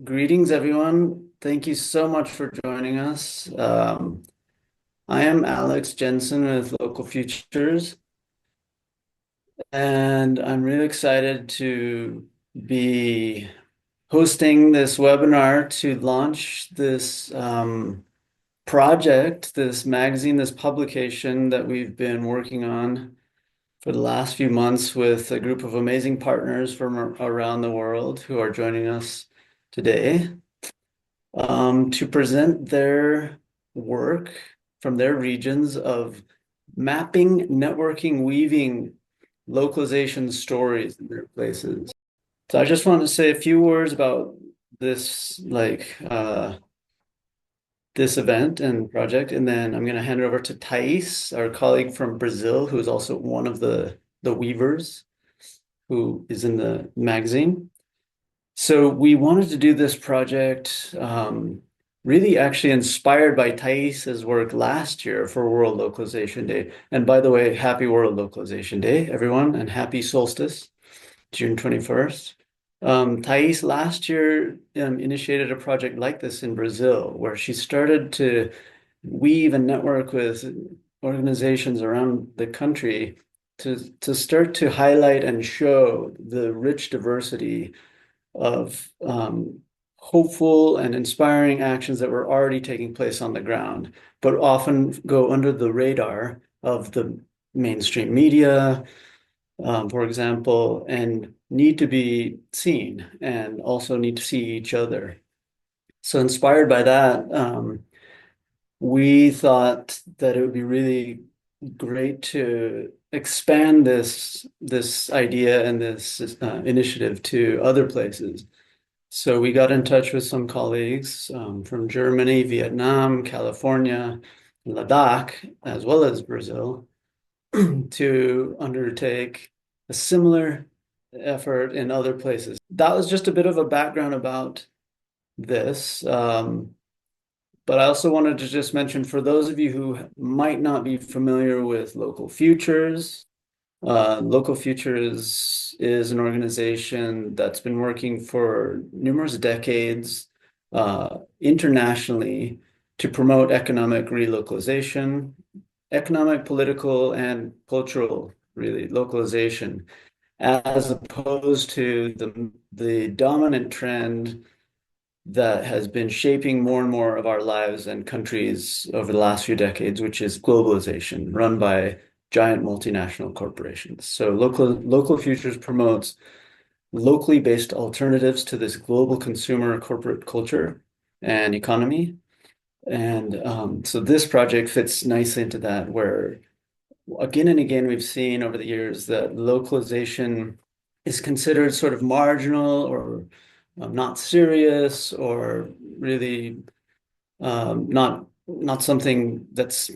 Greetings, everyone. Thank you so much for joining us. I am Alex Jensen with Local Futures, and I'm really excited to be hosting this webinar to launch this project, this magazine, this publication that we've been working on for the last few months with a group of amazing partners from around the world who are joining us today. To present their work from their regions of mapping, networking, weaving localization stories in their places. So I just want to say a few words about this, this event and project, and then I'm going to hand it over to Thais, our colleague from Brazil, who is also one of the weavers who is in the magazine. So we wanted to do this project really actually inspired by Thais's work last year for World Localization Day. And by the way, happy World Localization Day, everyone, and happy solstice, June 21st. Thais last year initiated a project like this in Brazil, where she started to weave and network with organizations around the country to start to highlight and show the rich diversity of hopeful and inspiring actions that were already taking place on the ground, but often go under the radar of the mainstream media, for example, and need to be seen and also need to see each other. So inspired by that, we thought that it would be really great to expand this idea and this initiative to other places. So we got in touch with some colleagues from Germany, Vietnam, California, Ladakh, as well as Brazil, to undertake a similar effort in other places. That was just a bit of a background about this. But I also wanted to just mention for those of you who might not be familiar with Local Futures, Local Futures is an organization that's been working for numerous decades internationally to promote economic relocalization, economic, political, and cultural, really, localization, as opposed to the dominant trend that has been shaping more and more of our lives and countries over the last few decades, which is globalization, run by giant multinational corporations. So Local Futures promotes locally based alternatives to this global consumer corporate culture and economy. And so this project fits nicely into that, where again and again we've seen over the years that localization is considered sort of marginal or not serious or really not something that's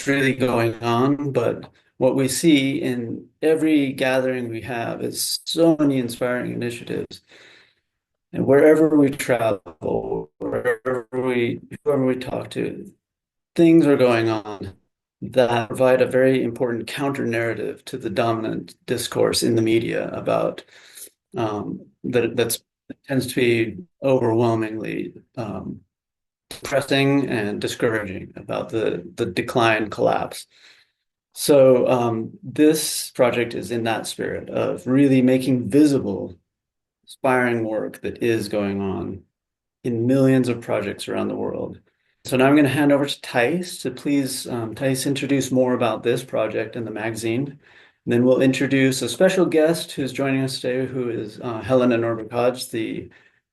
really going on. But what we see in every gathering we have is so many inspiring initiatives. And wherever we travel, whoever we talk to, things are going on that provide a very important counter narrative to the dominant discourse in the media about that tends to be overwhelmingly depressing and discouraging about the decline, collapse. So this project is in that spirit of really making visible, inspiring work that is going on in millions of projects around the world. So now I'm going to hand over to Thais to please, Thais, introduce more about this project and the magazine. And then we'll introduce a special guest who's joining us today, who is Helena Norberg-Hodge, the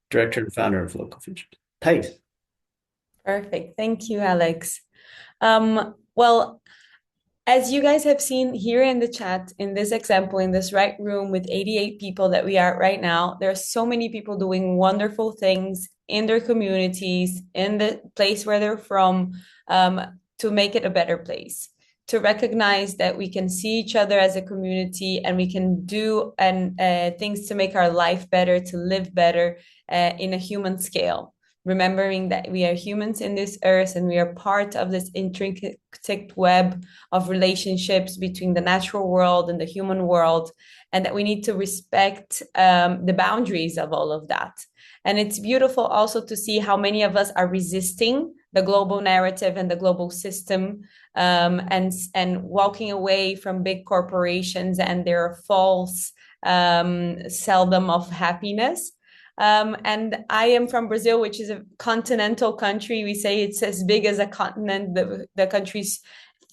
director and founder of Local Futures. Thais. Perfect. Thank you, Alex. Well, as you guys have seen here in the chat, in this example, in this right room with 88 people that we are right now, there are so many people doing wonderful things in their communities, in the place where they're from, to make it a better place, to recognize that we can see each other as a community and we can do things to make our life better, to live better in a human scale. Remembering that we are humans in this earth and we are part of this intricate web of relationships between the natural world and the human world, and that we need to respect the boundaries of all of that. And it's beautiful also to see how many of us are resisting the global narrative and the global system, and walking away from big corporations and their false seldom of happiness. And I am from Brazil, which is a continental country. We say it's as big as a continent. The country's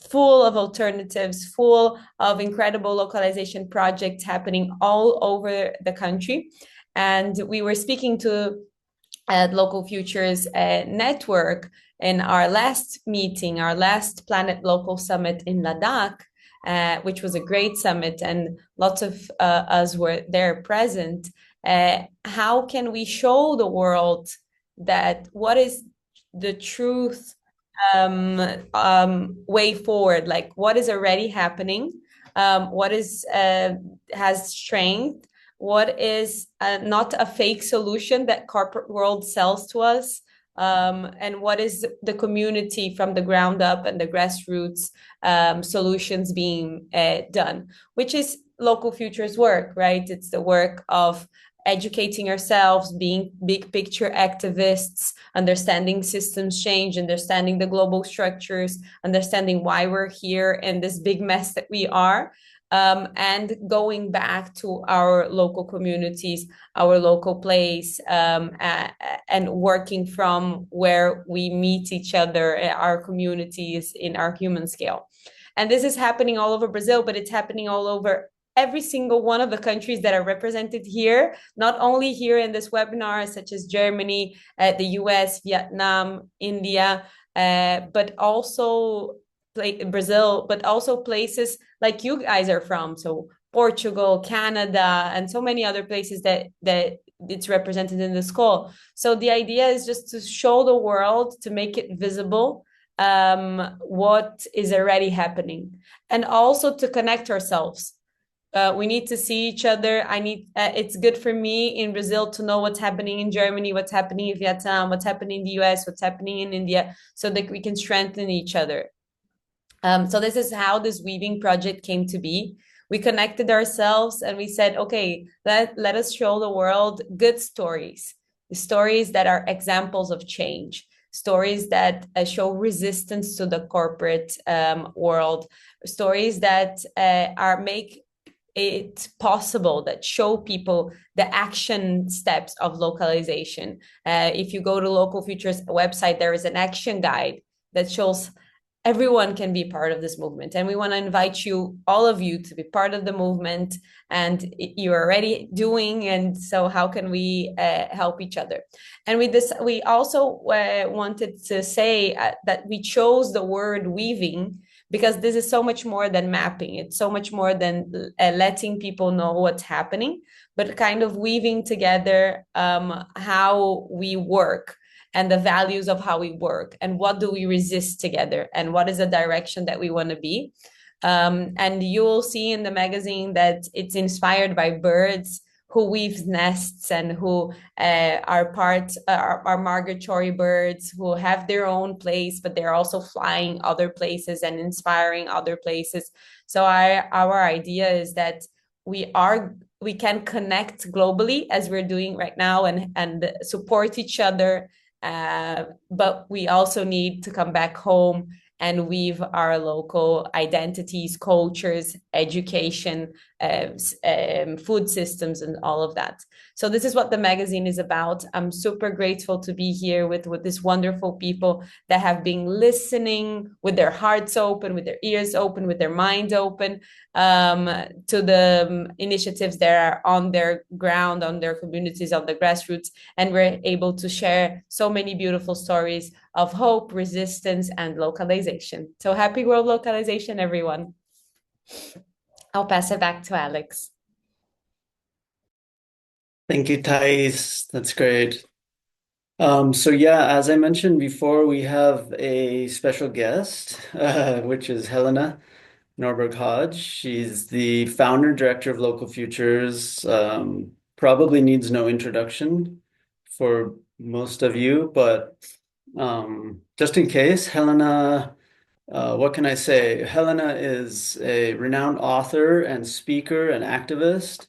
full of alternatives, full of incredible localization projects happening all over the country. And we were speaking to Local Futures Network in our last meeting, our last Planet Local Summit in Ladakh, which was a great summit, and lots of us were there present. How can we show the world that what is the truth, way forward, like what is already happening, what is has strength, what is not a fake solution that corporate world sells to us, and what is the community from the ground up and the grassroots solutions being done, which is Local Futures work, right? It's the work of educating ourselves, being big picture activists, understanding systems change, understanding the global structures, understanding why we're here in this big mess that we are, and going back to our local communities, our local place, and working from where we meet each other, our communities in our human scale. And this is happening all over Brazil, but it's happening all over every single one of the countries that are represented here, not only here in this webinar, such as Germany, the US, Vietnam, India, but also Brazil, but also places like you guys are from. So Portugal, Canada, and so many other places that it's represented in the school. So the idea is just to show the world, to make it visible, what is already happening, and also to connect ourselves. We need to see each other. It's good for me in Brazil to know what's happening in Germany, what's happening in Vietnam, what's happening in the US, what's happening in India, so that we can strengthen each other. So this is how this weaving project came to be. We connected ourselves and we said, okay, let us show the world good stories, stories that are examples of change, stories that show resistance to the corporate world, stories that make it possible, that show people the action steps of localization. If you go to Local Futures website, there is an action guide that shows everyone can be part of this movement, and we want to invite you, all of you, to be part of the movement, and you're already doing, and so how can we help each other? And we also wanted to say that we chose the word weaving because this is so much more than mapping. It's so much more than letting people know what's happening, but kind of weaving together how we work and the values of how we work, and what do we resist together, and what is the direction that we want to be. And you will see in the magazine that it's inspired by birds who weave nests and who are migratory birds who have their own place, but they're also flying other places and inspiring other places. So our idea is that we can connect globally as we're doing right now, and support each other, but we also need to come back home and weave our local identities, cultures, education, food systems, and all of that. So this is what the magazine is about. I'm super grateful to be here with these wonderful people that have been listening with their hearts open, with their ears open, with their minds open, to the initiatives that are on their ground, on their communities, on the grassroots. And we're able to share so many beautiful stories of hope, resistance, and localization. So happy World Localization, everyone. I'll pass it back to Alex. Thank you, Thais. That's great. So yeah, as I mentioned before, we have a special guest, which is Helena Norberg Hodge. She's the founder director of Local Futures. Probably needs no introduction for most of you, but just in case, Helena, what can I say? Helena is a renowned author and speaker and activist.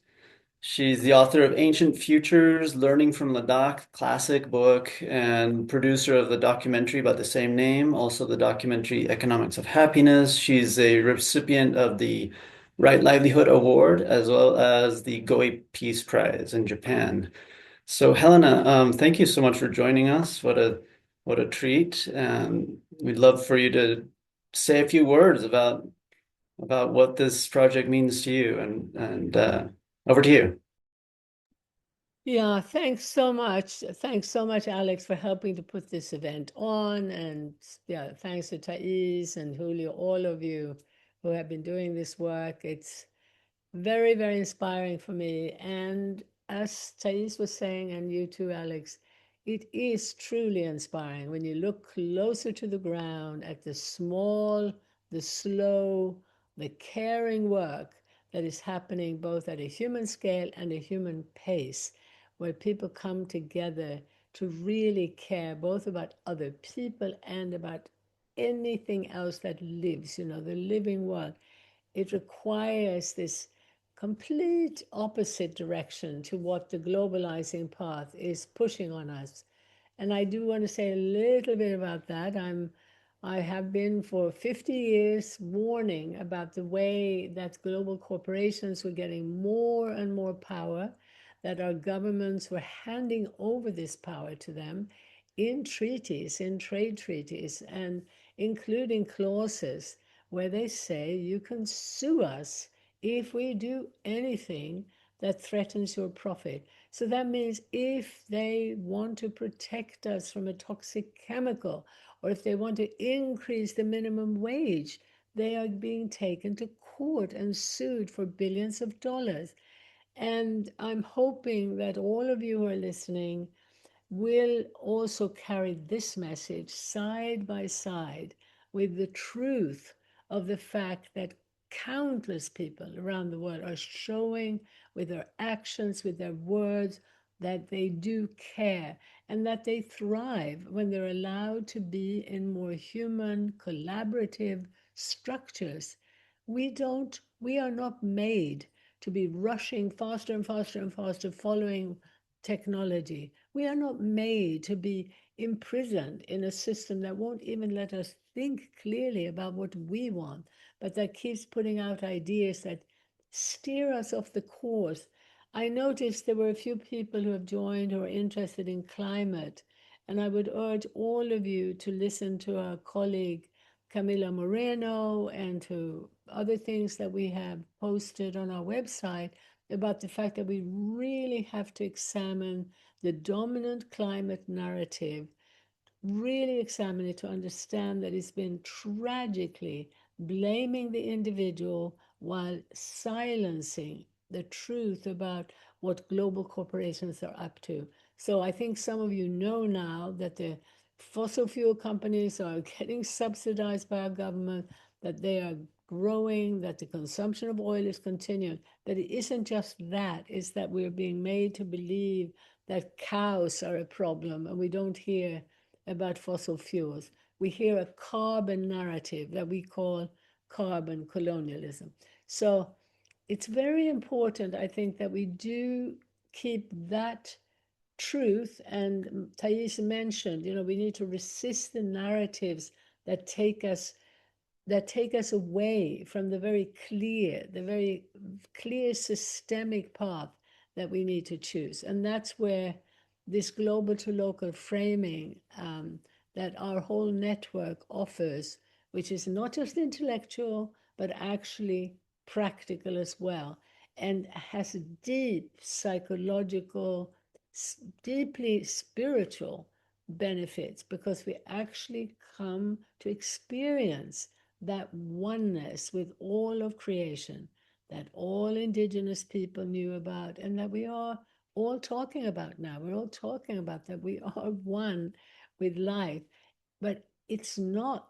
She's the author of Ancient Futures, Learning from Ladakh, classic book, and producer of the documentary by the same name, also the documentary Economics of Happiness. She's a recipient of the Right Livelihood Award as well as the Goei Peace Prize in Japan. So Helena, thank you so much for joining us. What a treat. And we'd love for you to say a few words about what this project means to you and over to you. Yeah, thanks so much. Thanks so much, Alex, for helping to put this event on. And yeah, thanks to Thais and Julio, all of you who have been doing this work. It's very, very inspiring for me. And as Thais was saying, and you too, Alex, it is truly inspiring when you look closer to the ground at the small, the slow, the caring work that is happening both at a human scale and a human pace, where people come together to really care both about other people and about anything else that lives, the living world. It requires this complete opposite direction to what the globalizing path is pushing on us. And I do want to say a little bit about that. I have been for 50 years warning about the way that global corporations were getting more and more power, that our governments were handing over this power to them in treaties, in trade treaties, and including clauses where they say you can sue us if we do anything that threatens your profit. So that means if they want to protect us from a toxic chemical, or if they want to increase the minimum wage, they are being taken to court and sued for billions of dollars. And I'm hoping that all of you who are listening will also carry this message side by side with the truth of the fact that countless people around the world are showing with their actions, with their words, that they do care and that they thrive when they're allowed to be in more human, collaborative structures. We are not made to be rushing faster and faster and faster, following technology. We are not made to be imprisoned in a system that won't even let us think clearly about what we want, but that keeps putting out ideas that steer us off the course. I noticed there were a few people who have joined who are interested in climate, and I would urge all of you to listen to our colleague Camila Moreno and to other things that we have posted on our website about the fact that we really have to examine the dominant climate narrative, really examine it to understand that it's been tragically blaming the individual while silencing the truth about what global corporations are up to. So I think some of you know now that the fossil fuel companies are getting subsidized by our government, that they are growing, that the consumption of oil is continuing, that it isn't just that, it's that we're being made to believe that cows are a problem and we don't hear about fossil fuels. We hear a carbon narrative that we call carbon colonialism. So it's very important, I think, that we do keep that truth. And Thais mentioned, we need to resist the narratives that take us away from the very clear systemic path that we need to choose. And that's where this global to local framing that our whole network offers, which is not just intellectual, but actually practical as well, and has deep psychological, deeply spiritual benefits, because we actually come to experience that oneness with all of creation that all indigenous people knew about and that we are all talking about now. We're all talking about that we are one with life. But it's not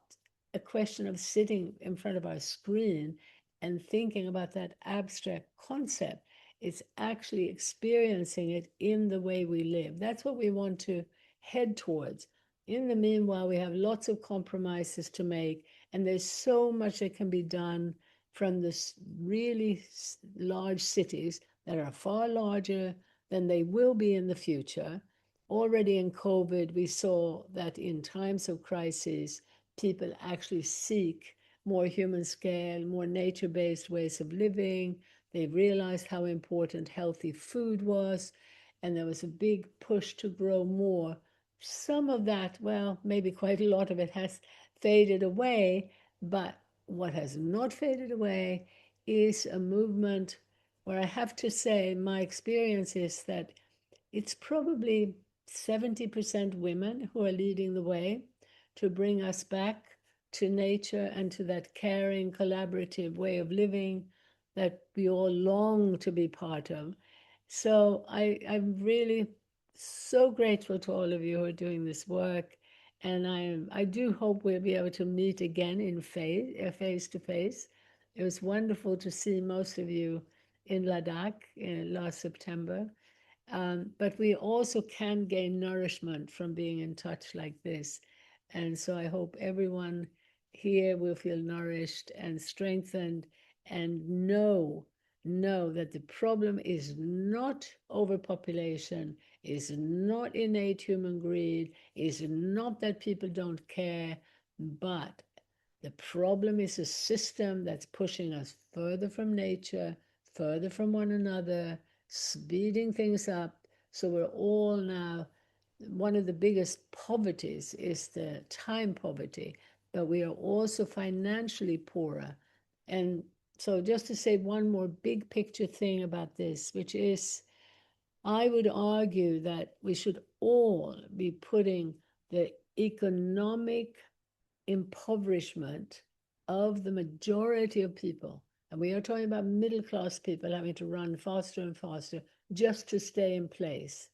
a question of sitting in front of our screen and thinking about that abstract concept. It's actually experiencing it in the way we live. That's what we want to head towards. In the meanwhile, we have lots of compromises to make, and there's so much that can be done from the really large cities that are far larger than they will be in the future. Already in COVID, we saw that in times of crisis, people actually seek more human scale, more nature-based ways of living. They realized how important healthy food was, and there was a big push to grow more. Some of that, well, maybe quite a lot of it has faded away, but what has not faded away is a movement where I have to say my experience is that it's probably 70% women who are leading the way to bring us back to nature and to that caring, collaborative way of living that we all long to be part of. So I'm really so grateful to all of you who are doing this work. And I do hope we'll be able to meet again in face to face. It was wonderful to see most of you in Ladakh last September. But we also can gain nourishment from being in touch like this. And so I hope everyone here will feel nourished and strengthened and know that the problem is not overpopulation, is not innate human greed, is not that people don't care, but the problem is a system that's pushing us further from nature, further from one another, speeding things up. So we're all now, one of the biggest poverties is the time poverty, but we are also financially poorer. And so just to say one more big picture thing about this, which is, I would argue that we should all be putting the economic impoverishment of the majority of people, and we are talking about middle class people having to run faster and faster just to stay in place.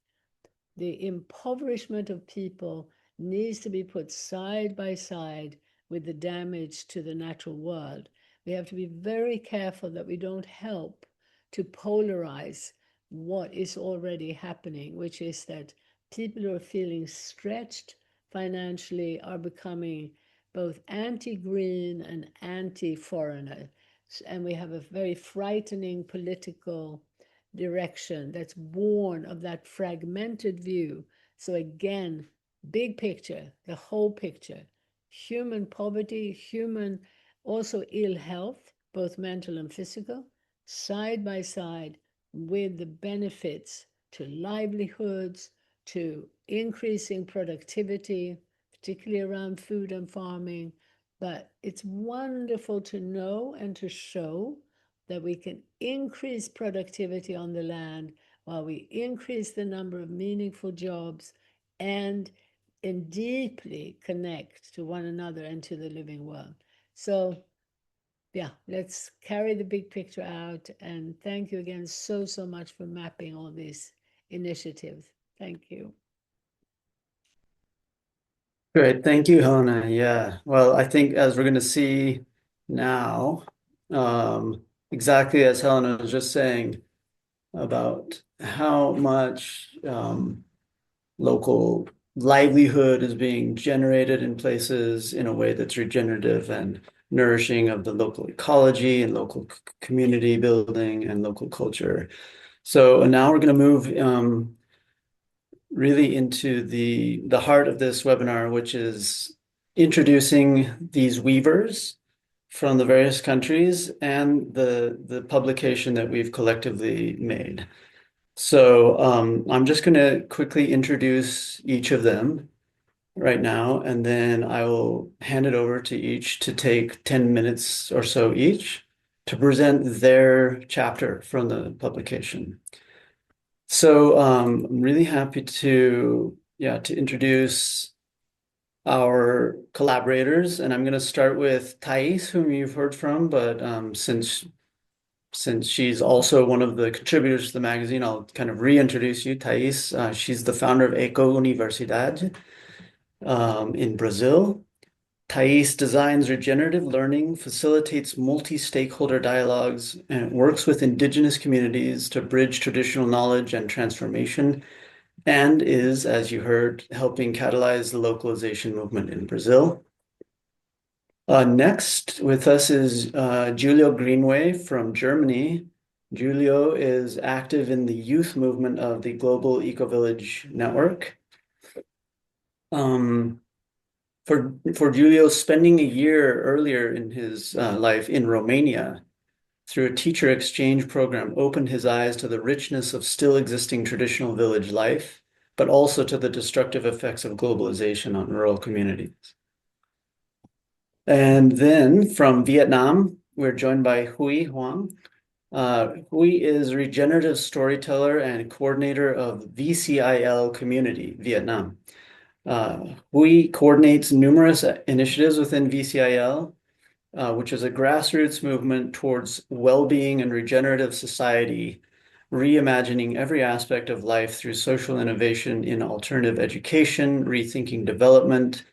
The impoverishment of people needs to be put side by side with the damage to the natural world. We have to be very careful that we don't help to polarize what is already happening, which is that people who are feeling stretched financially are becoming both anti-green and anti-foreigner. And we have a very frightening political direction that's born of that fragmented view. So again, big picture, the whole picture, human poverty, human also ill health, both mental and physical, side by side with the benefits to livelihoods, to increasing productivity, particularly around food and farming. But it's wonderful to know and to show that we can increase productivity on the land while we increase the number of meaningful jobs and deeply connect to one another and to the living world. So yeah, let's carry the big picture out. And thank you again so much for mapping all these initiatives. Thank you. Great. Thank you, Helena. Yeah. Well, I think as we're going to see now, exactly as Helena was just saying about how much local livelihood is being generated in places in a way that's regenerative and nourishing of the local ecology and local community building and local culture. So now we're going to move really into the heart of this webinar, which is introducing these weavers from the various countries and the publication that we've collectively made. So I'm just going to quickly introduce each of them right now, and then I will hand it over to each to take 10 minutes or so each to present their chapter from the publication. So I'm really happy to introduce our collaborators, and I'm going to start with Thais, whom you've heard from, but since she's also one of the contributors to the magazine, I'll kind of reintroduce you. Thais, she's the founder of Eco Universidade in Brazil. Thais designs regenerative learning, facilitates multi-stakeholder dialogues, and works with indigenous communities to bridge traditional knowledge and transformation, and is, as you heard, helping catalyze the localization movement in Brazil. Next with us is Julio Greenway from Germany, Julio is active in the youth movement of the Global Eco-Village Network. For Julio, spending a year earlier in his life in Romania through a teacher exchange program opened his eyes to the richness of still existing traditional village life, but also to the destructive effects of globalization on rural communities. And then from Vietnam, we're joined by Huy Huang. Huy is regenerative storyteller and coordinator of VCIL Community, Vietnam. Huy coordinates numerous initiatives within VCIL, which is a grassroots movement towards well-being and regenerative society, reimagining every aspect of life through social innovation in alternative education, rethinking development,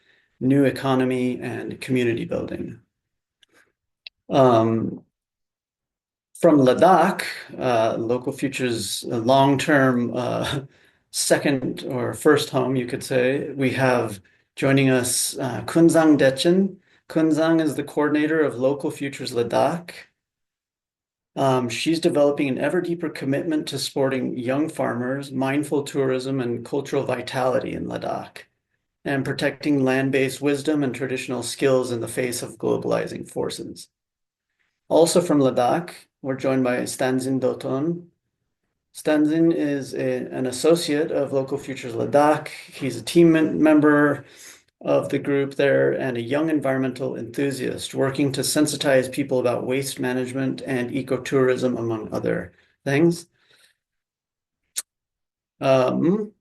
new economy, and community building. From Ladakh, Local Future's long-term second or first home, you could say, we have joining us Kunzang Dechen. Kunzang is the coordinator of Local Futures Ladakh. She's developing an ever deeper commitment to supporting young farmers, mindful tourism, and cultural vitality in Ladakh, and protecting land-based wisdom and traditional skills in the face of globalizing forces. Also from Ladakh, we're joined by Stanzin Doton. Stanzin is an associate of Local Futures Ladakh. He's a team member of the group there and a young environmental enthusiast working to sensitize people about waste management and ecotourism, among other things. Now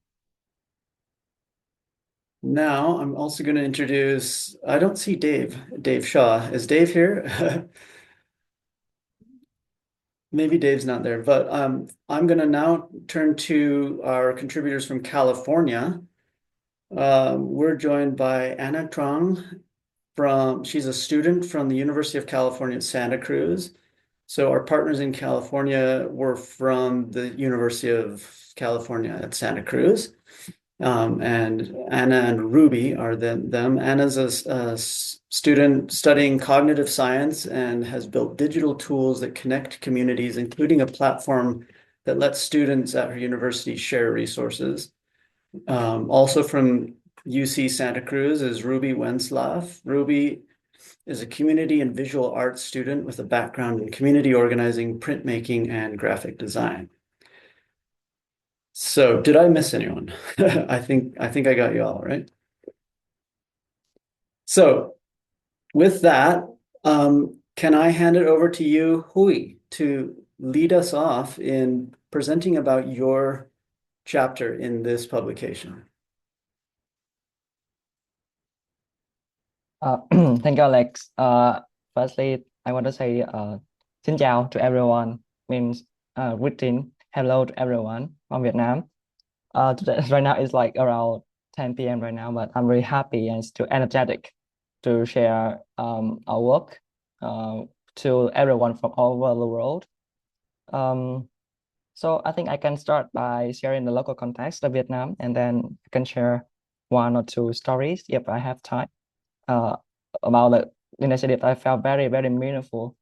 I'm also going to introduce, I don't see Dave Shaw. Is Dave here? Maybe Dave's not there, but I'm going to now turn to our contributors from California. We're joined by Anna Trong she's a student from the University of California at Santa Cruz. So our partners in California were from the University of California at Santa Cruz. And Anna and Ruby are them. Anna's a student studying cognitive science and has built digital tools that connect communities, including a platform that lets students at her university share resources. Also from UC Santa Cruz is Ruby Wenslav. Ruby is a community and visual arts student with a background in community organizing, printmaking, and graphic design. So did I miss anyone? I think I got you all, right? So with that, can I hand it over to you, Huy, to lead us off in presenting about your chapter in this publication? Thank you, Alex. Firstly, I want to say xin chào to everyone, means greeting, hello to everyone from Vietnam. Today, right now it's like around 10 p.m. right now, but I'm very happy and still energetic to share our work to everyone from all over the world. So I think I can start by sharing the local context of Vietnam, and then I can share one or two stories if I have time about the initiative I felt very, very meaningful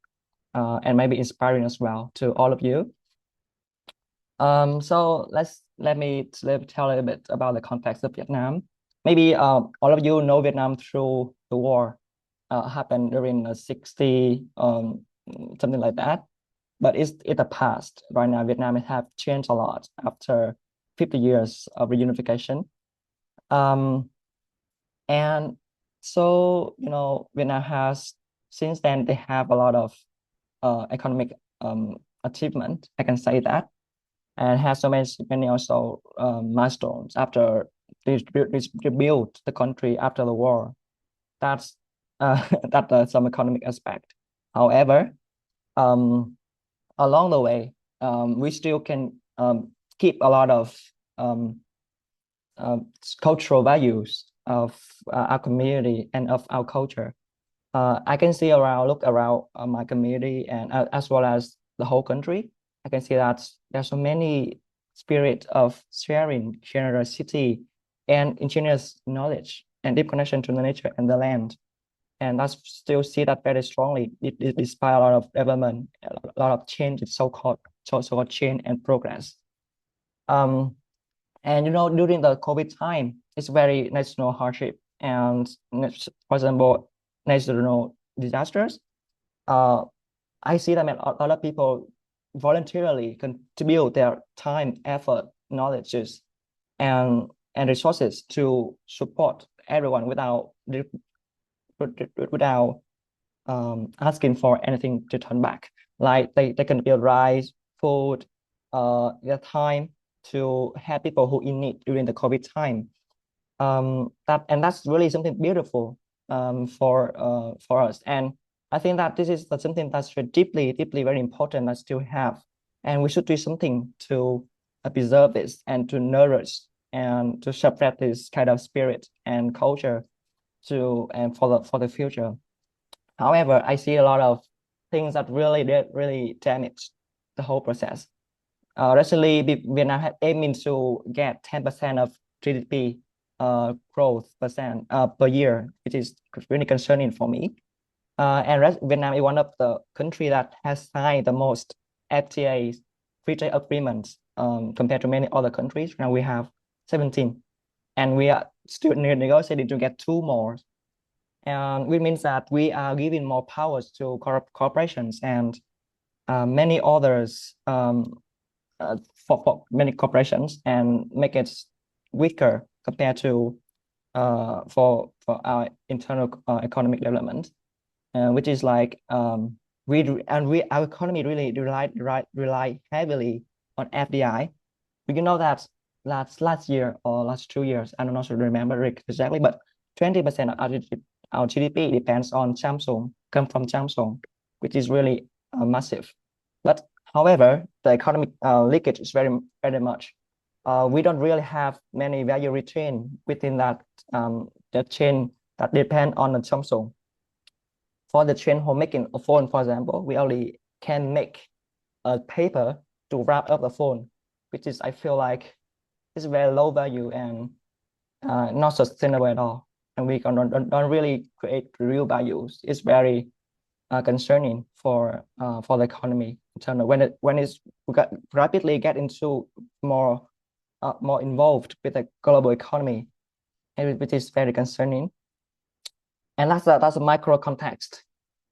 and maybe inspiring as well to all of you. So let me tell a little bit about the context of Vietnam. Maybe all of you know Vietnam through the war happened during the 60s, something like that. But it's the past. Right now, Vietnam have changed a lot after 50 years of reunification. And so, Vietnam has, since then, they have a lot of economic achievement, I can say that, and has so many also milestones after they rebuilt the country after the war. That's some economic aspect. However, along the way, we still can keep a lot of cultural values of our community and of our culture. I can see look around my community and as well as the whole country. I can see that there's so many spirit of sharing, generosity, and ingenious knowledge and deep connection to the nature and the land. And I still see that very strongly, despite a lot of development, a lot of change, so-called so change and progress. And during the COVID time, it's very national hardship and, for example, natural disasters. I see that a lot of people voluntarily contribute their time, effort, knowledges, and resources to support everyone without asking for anything to turn back. Like they can build rice, food, their time to help people who in need during the COVID time. That's really something beautiful for us. And I think that this is something that's deeply very important that still have, and we should do something to preserve this and to nourish and to spread this kind of spirit and culture and for the future. However, I see a lot of things that really damage the whole process. Recently, Vietnam had aiming to get 10% of GDP growth percent per year, which is really concerning for me. And Vietnam is one of the country that has signed the most FTAs, free trade agreements, compared to many other countries. Now we have 17, and we are still negotiating to get 2 more. And which means that we are giving more powers to corporations and many others for many corporations, and make it weaker compared to for our internal economic development, which is like our economy really rely heavily on FDI. You know that last year or last 2 years, I don't know, so remember exactly, but 20% of our GDP depends on Samsung, come from Samsung, which is really massive. But however, the economic leakage is very much. We don't really have many value retain within that the chain that depend on the Samsung. For the chain who making a phone, for example, we only can make a paper to wrap up the phone, which is, I feel like, it's very low value and not sustainable at all. And we don't really create real values. It's very concerning for the economy in terms of when it's rapidly get into more involved with the global economy, which is very concerning. And that's a micro context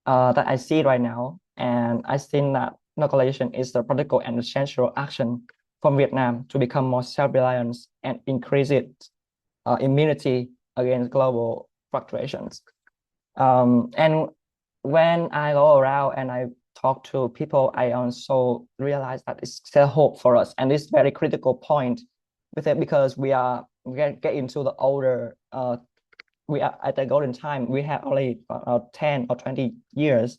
that I see right now, and I think that localization is the practical and essential action from Vietnam to become more self-reliant and increase its immunity against global fluctuations. And when I go around and I talk to people, I also realize that it's still hope for us, and it's very critical point with it, because we get into the older. We are at the golden time. We have only 10 or 20 years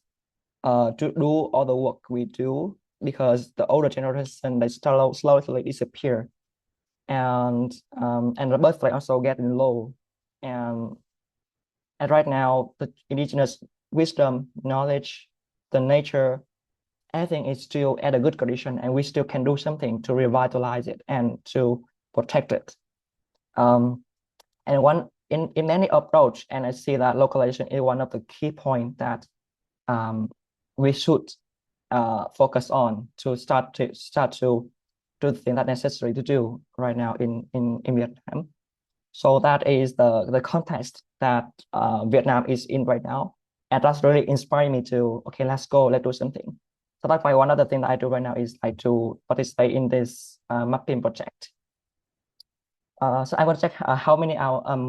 to do all the work we do, because the older generation, they slowly disappear, and the birth rate also getting low, and right now the indigenous wisdom, knowledge, the nature, everything is still at a good condition, and we still can do something to revitalize it and to protect it. And one in any approach, and I see that localization is one of the key points that we should focus on to start to do the thing that necessary to do right now in Vietnam. So that is the context that Vietnam is in right now, and that's really inspiring me to, okay, let's do something. So that's why one of the things that I do right now is like to participate in this mapping project. So I want to check how many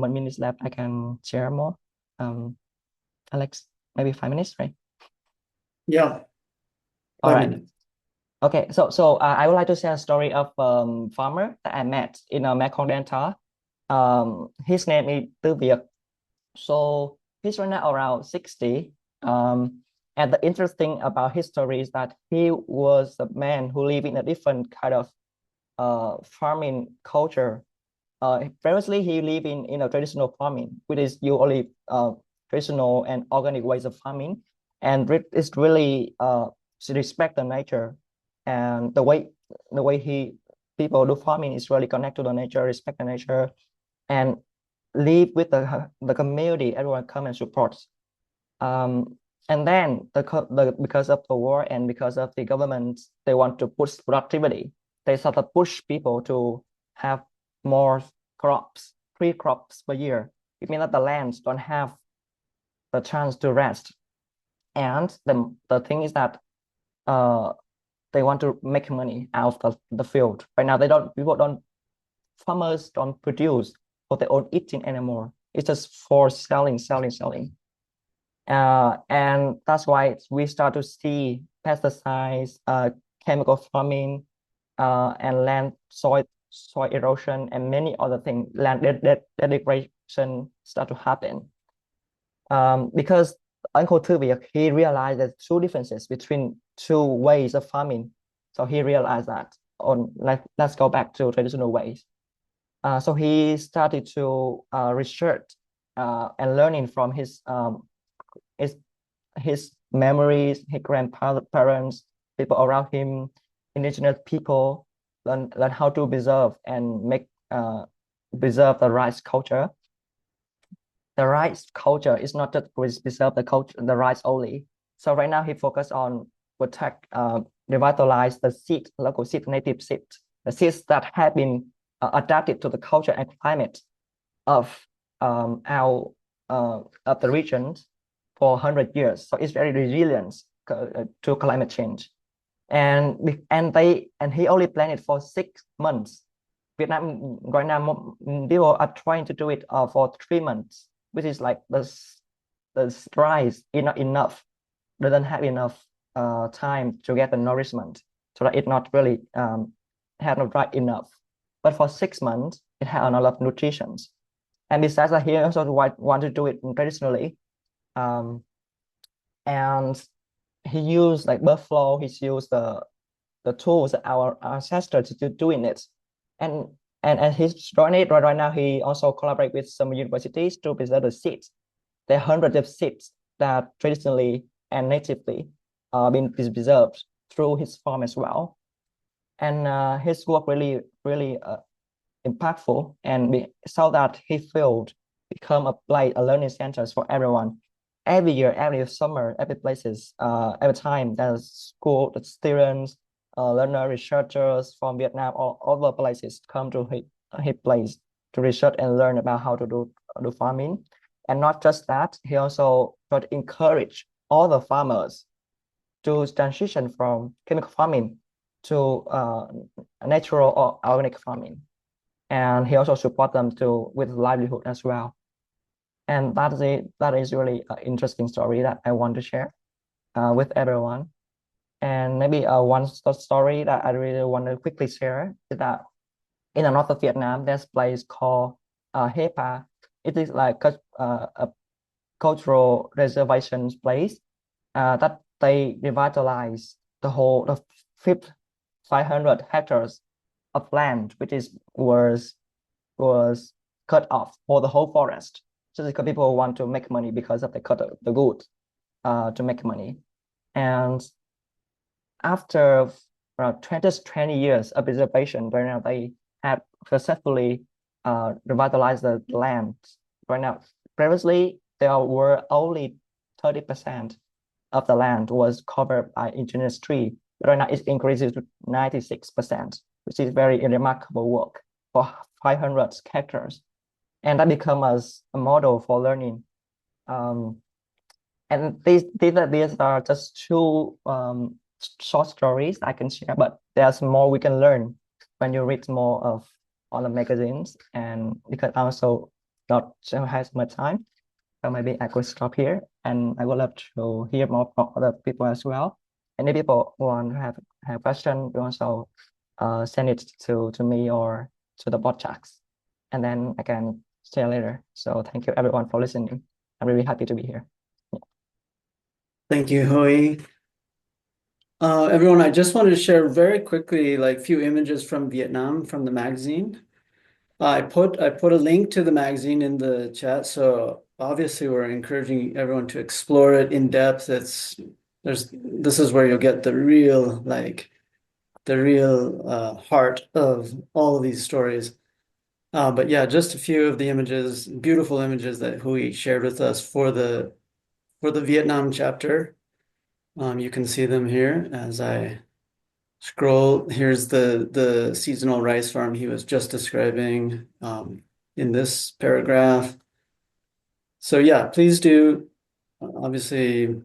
minutes left I can share more. Alex, maybe 5 minutes, right? Yeah, All 5 right. minutes. Okay, so I would like to share a story of farmer that I met in Mekong Delta. His name is Tư Việt. So he's right now around 60. And the interesting about his story is that he was a man who lived in a different kind of farming culture. Previously, he lived in a traditional farming, which is usually traditional and organic ways of farming, and it's really to respect the nature, and the way people do farming is really connect to the nature, respect the nature, and live with the community. Everyone come and support. And then because of the war and because of the government, they want to push productivity. They sort of push people to have more crops, 3 crops per year. It means that the lands don't have the chance to rest. And the thing is that uh, they want to make money out of the field. Right now, farmers don't produce for their own eating anymore. It's just for selling, selling, selling. And that's why we start to see pesticides, chemical farming, and soil erosion, and many other things, land degradation start to happen. Because Uncle Tuvia, he realized there's two differences between two ways of farming. So he realized that let's go back to traditional ways. So he started to research and learning from his his memories, his grandparents, people around him, indigenous people, learn how to preserve and preserve the rice culture. The rice culture is not just preserve the culture, the rice only. So right now he focused on protect, revitalize the seed, local seed, native seed, the seeds that have been adapted to the culture and climate of our of the regions for 100 years. So it's very resilient to climate change. And he only planned it for 6 months. Vietnam right now people are trying to do it for 3 months, which is like the rice is not enough, doesn't have enough time to get the nourishment, so that it not really have not right enough. But for 6 months, it had a lot of nutrition. And besides that, he also want to do it traditionally. And he used like buffalo, he used the tools that our ancestors to doing it. And he's doing it right now. He also collaborate with some universities to preserve the seeds. There are hundreds of seeds that traditionally and natively been preserved through his farm as well. And his work really, really impactful, and so that he filled become a learning centers for everyone. Every year, every summer, every places, every time there's school, the students, learner, researchers from Vietnam or other places come to his place to research and learn about how to do farming. And not just that, he also try to encourage all the farmers to transition from chemical farming to natural or organic farming. And he also support them with livelihood as well. And that is really an interesting story that I want to share with everyone. And maybe one story that I really want to quickly share is that in the north of Vietnam, there's a place called Hepa. It is like a cultural reservation place that they revitalize the fifth 500 hectares of land, which was cut off for the whole forest. Just because people want to make money because of they cut the wood to make money. And after 20 years of preservation, right now they have successfully revitalized the land. Right now, previously there were only 30% of the land was covered by indigenous tree. But right now it increases to 96%, which is very remarkable work for 500 hectares. And that becomes a model for learning. And these are just two short stories I can share, but there's more we can learn when you read more of all the magazines. And because I also not has much time, so maybe I could stop here, and I would love to hear more from other people as well. And if people want to have question, you also send it to me or to the podcast, and then I can share later. So thank you everyone for listening. I'm really happy to be here. Thank you, Hui. Everyone, I just wanted to share very quickly, like, few images from Vietnam from the magazine. I put a link to the magazine in the chat, so obviously we're encouraging everyone to explore it in depth. This is where you'll get the real heart of all of these stories. But yeah, just a few of the images, beautiful images that Hui shared with us for the for the Vietnam chapter. You can see them here as I scroll. Here's the seasonal rice farm he was just describing in this paragraph. So yeah, please do obviously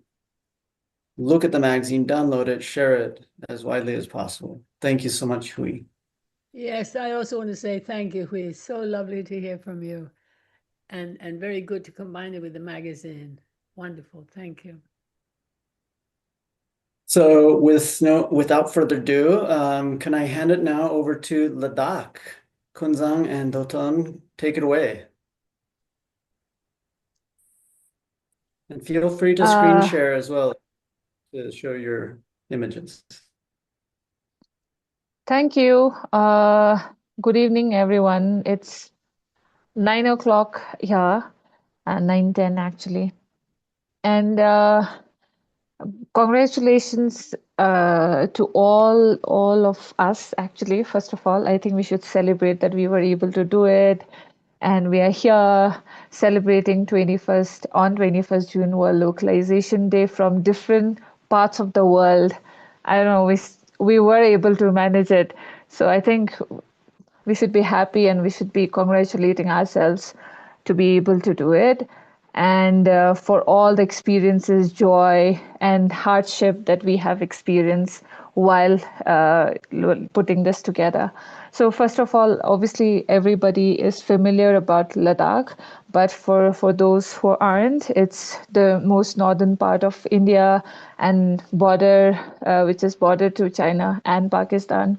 look at the magazine, download it, share it as widely as possible. Thank you so much, Hui. Yes, I also want to say thank you, Hui. So lovely to hear from you, and very good to combine it with the magazine. Wonderful, thank you. So without further ado, can I hand it now over to Ladakh? Kunzang and Doton, take it away. And feel free to screen share as well to show your images. Thank you. Good evening, everyone. It's 9 o'clock here, 9:10 actually. And congratulations to all of us, actually. First of all, I think we should celebrate that we were able to do it. And we are here celebrating 21st June World Localization Day from different parts of the world. I don't know, we were able to manage it. So I think we should be happy and we should be congratulating ourselves to be able to do it. And for all the experiences, joy, and hardship that we have experienced while putting this together. So first of all, obviously everybody is familiar about Ladakh, but for those who aren't, it's the most northern part of India and border, which is border to China and Pakistan.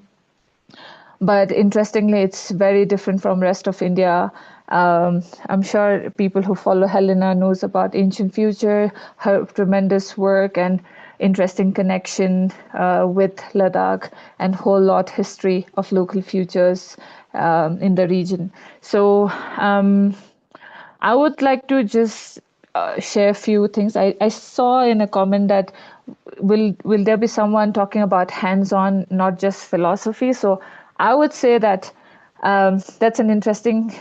But interestingly, it's very different from rest of India. I'm sure people who follow Helena knows about Ancient Future, her tremendous work and interesting connection with Ladakh, and whole lot history of local futures in the region. So I would like to just share a few things. I saw in a comment that will there be someone talking about hands-on, not just philosophy? So I would say that that's an interesting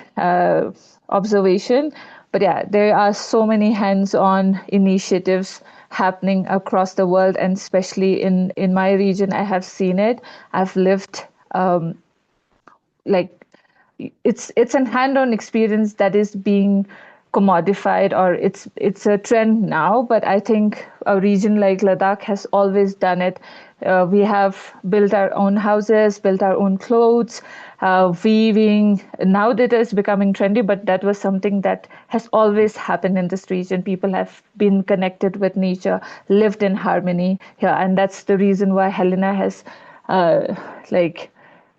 observation. But yeah, there are so many hands-on initiatives happening across the world, and especially in my region, I have seen it. I've lived like it's an hand-on experience that is being commodified, or it's a trend now, but I think a region like Ladakh has always done it. We have built our own houses, built our own clothes, weaving. Now that is becoming trendy, but that was something that has always happened in this region. People have been connected with nature, lived in harmony here, and that's the reason why Helena has like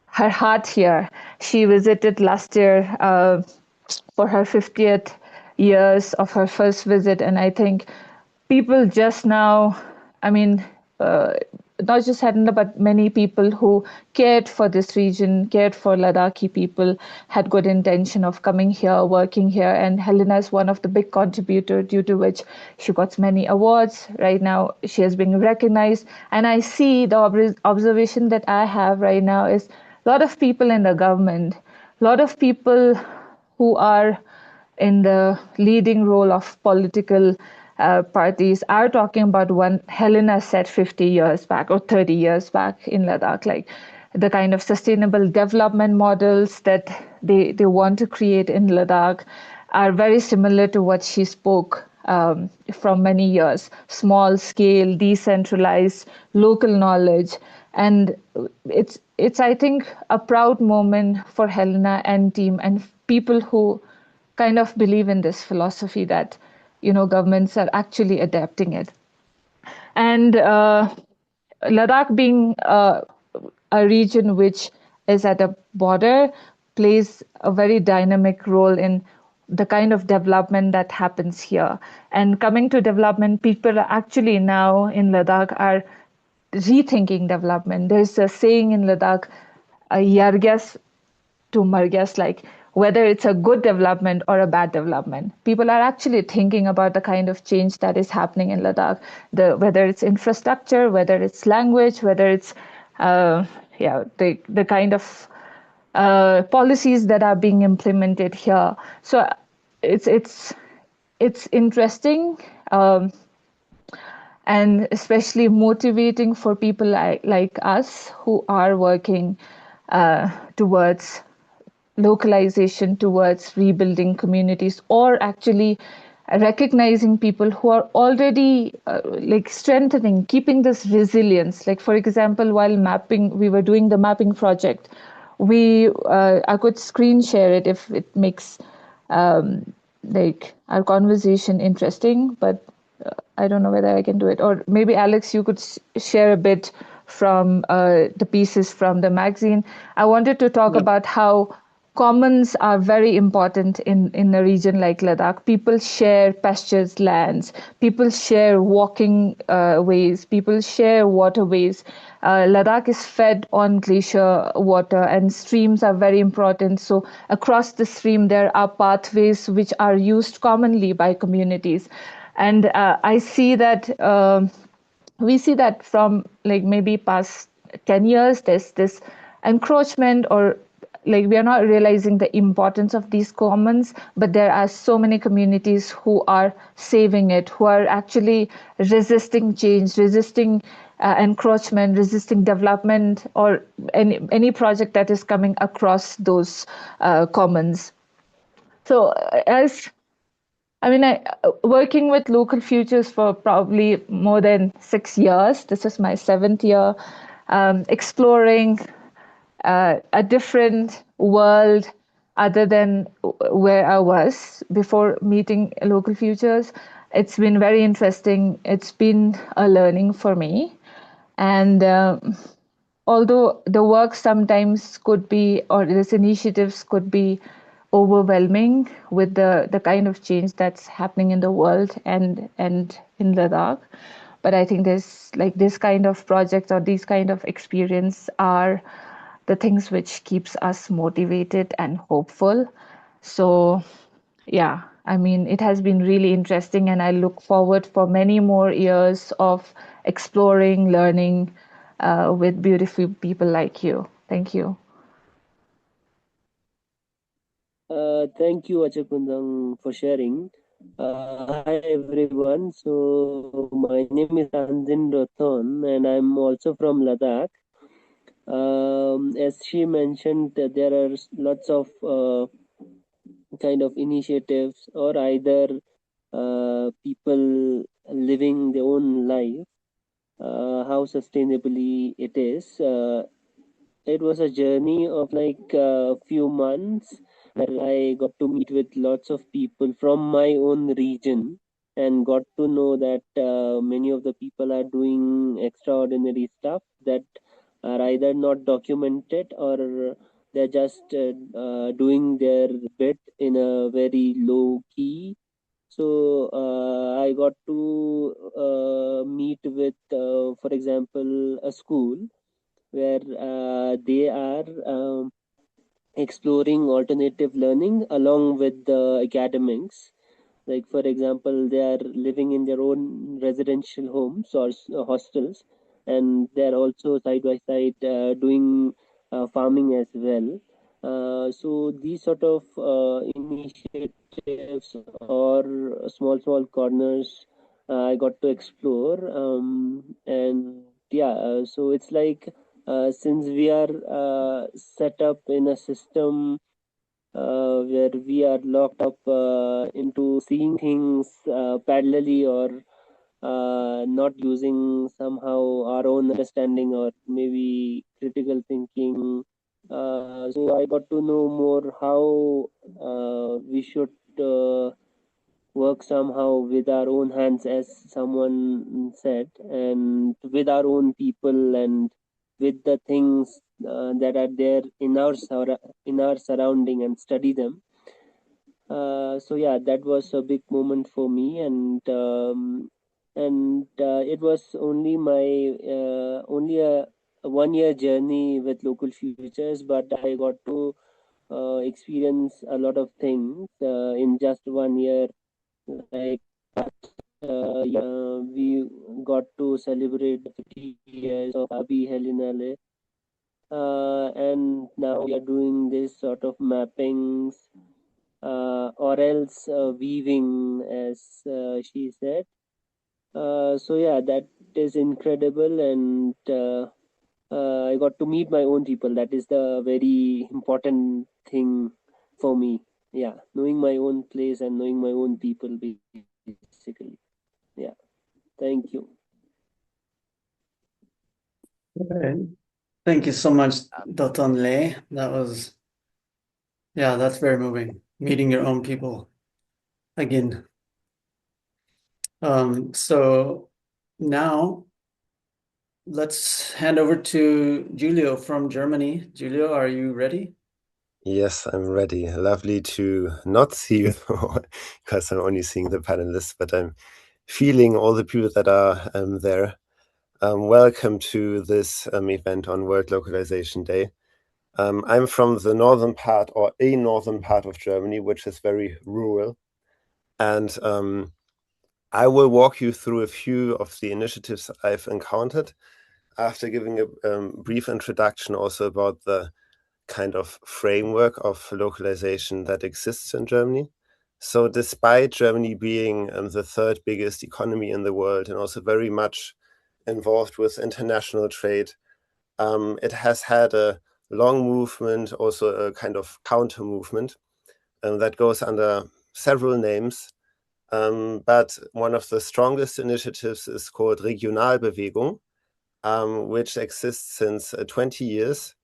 her heart here. She visited last year for her 50th years of her first visit, and I think people just now, I mean, not just Helena, but many people who cared for this region, cared for Ladakhi people, had good intention of coming here, working here, and Helena is one of the big contributors, due to which she got many awards. Right now, she has been recognized, and I see the observation that I have right now is a lot of people in the government, a lot of people who are in the leading role of political parties are talking about what Helena said 50 years back or 30 years back in Ladakh, like the kind of sustainable development models that they want to create in Ladakh are very similar to what she spoke from many years. Small scale, decentralized, local knowledge. And it's I think a proud moment for Helena and team and people who kind of believe in this philosophy that governments are actually adapting it. And Ladakh being a region which is at a border plays a very dynamic role in the kind of development that happens here. And coming to development, people are actually now in Ladakh are rethinking development. There's a saying in Ladakh, yargyas to margyas, like whether it's a good development or a bad development. People are actually thinking about the kind of change that is happening in Ladakh, whether it's infrastructure, whether it's language, whether it's the kind of policies that are being implemented here. So it's it's interesting. And especially motivating for people like us who are working towards localization, towards rebuilding communities, or actually recognizing people who are already like strengthening, keeping this resilience. Like for example, while mapping, we were doing the mapping project, I could screen share it if it makes like our conversation interesting, but I don't know whether I can do it. Or maybe Alex, you could share a bit from the pieces from the magazine. I wanted to talk about how commons are very important in a region like Ladakh. People share pastures lands, people share walking ways, people share waterways. Ladakh is fed on glacier water, and streams are very important. So across the stream, there are pathways which are used commonly by communities. And I see that we see that from like maybe past 10 years, there's this encroachment, or like we are not realizing the importance of these commons, but there are so many communities who are saving it, who are actually resisting change, resisting encroachment, resisting development, or any project that is coming across those commons. So as I mean, working with Local Futures for probably more than 6 years. This is my 7th year, exploring a different world other than where I was before meeting Local Futures. It's been very interesting. It's been a learning for me. And although the work sometimes could be, or these initiatives could be overwhelming with the kind of change that's happening in the world and in Ladakh. But I think there's like this kind of projects or these kind of experience are the things which keeps us motivated and hopeful. So yeah, I mean, it has been really interesting, and I look forward for many more years of exploring, learning with beautiful people like you. Thank you. Thank you, Achakundang, for sharing. Hi, everyone. So, my name is Anjin Rathon, and I'm also from Ladakh. As she mentioned, there are lots of kind of initiatives, or either people living their own life, how sustainably it is. It was a journey of like a few months where I got to meet with lots of people from my own region and got to know that many of the people are doing extraordinary stuff that are either not documented, or they're just doing their bit in a very low key. So I got to meet with, for example, a school where they are exploring alternative learning along with the academics. Like, for example, they are living in their own residential homes or hostels, and they are also side by side doing farming as well. So these sort of initiatives or small corners I got to explore, and yeah, so it's like since we are set up in a system where we are locked up into seeing things parallelly, or not using somehow our own understanding or maybe critical thinking. So I got to know more how we should work somehow with our own hands, as someone said, and with our own people and with the things that are there in in our surrounding, and study them. So yeah, that was a big moment for me, and it was only my only a 1 year journey with Local Futures, but I got to experience a lot of things in just 1 year. Like we got to celebrate the 50 years of Abi Helinale, and now we are doing this sort of mappings or else weaving, as she said. So yeah, that is incredible, and I got to meet my own people. That is the very important thing for me. Yeah, knowing my own place and knowing my own people, basically. Yeah, thank you. Okay. Thank you so much, Doton Le. That's very moving. Meeting your own people again. So now let's hand over to Giulio from Germany. Giulio, are you ready? Yes, I'm ready. Lovely to not see you because I'm only seeing the panelists, but I'm feeling all the people that are there. Welcome to this event on World Localization Day. I'm from the northern part, or a northern part of Germany, which is very rural. And I will walk you through a few of the initiatives I've encountered after giving a brief introduction also about the kind of framework of localization that exists in Germany. So despite Germany being the third biggest economy in the world and also very much involved with international trade, it has had a long movement, also a kind of counter movement that goes under several names. But one of the strongest initiatives is called Regionalbewegung, which exists since 20 years.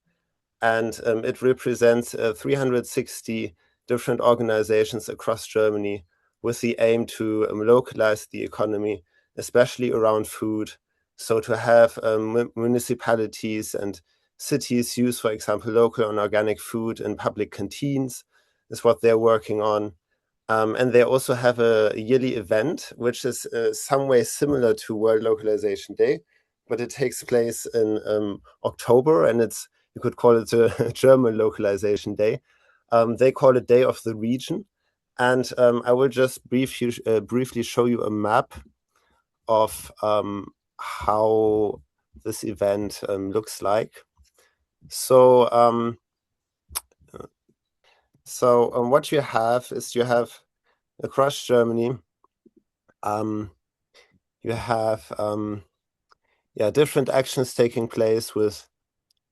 And it represents 360 different organizations across Germany with the aim to localize the economy, especially around food. So to have municipalities and cities use, for example, local and organic food in public canteens is what they're working on. And they also have a yearly event, which is some way similar to World Localization Day, but it takes place in October, and you could call it a German Localization Day. They call it Day of the Region. And I will just briefly show you a map of how this event looks like. So, what you have is across Germany, you have different actions taking place with.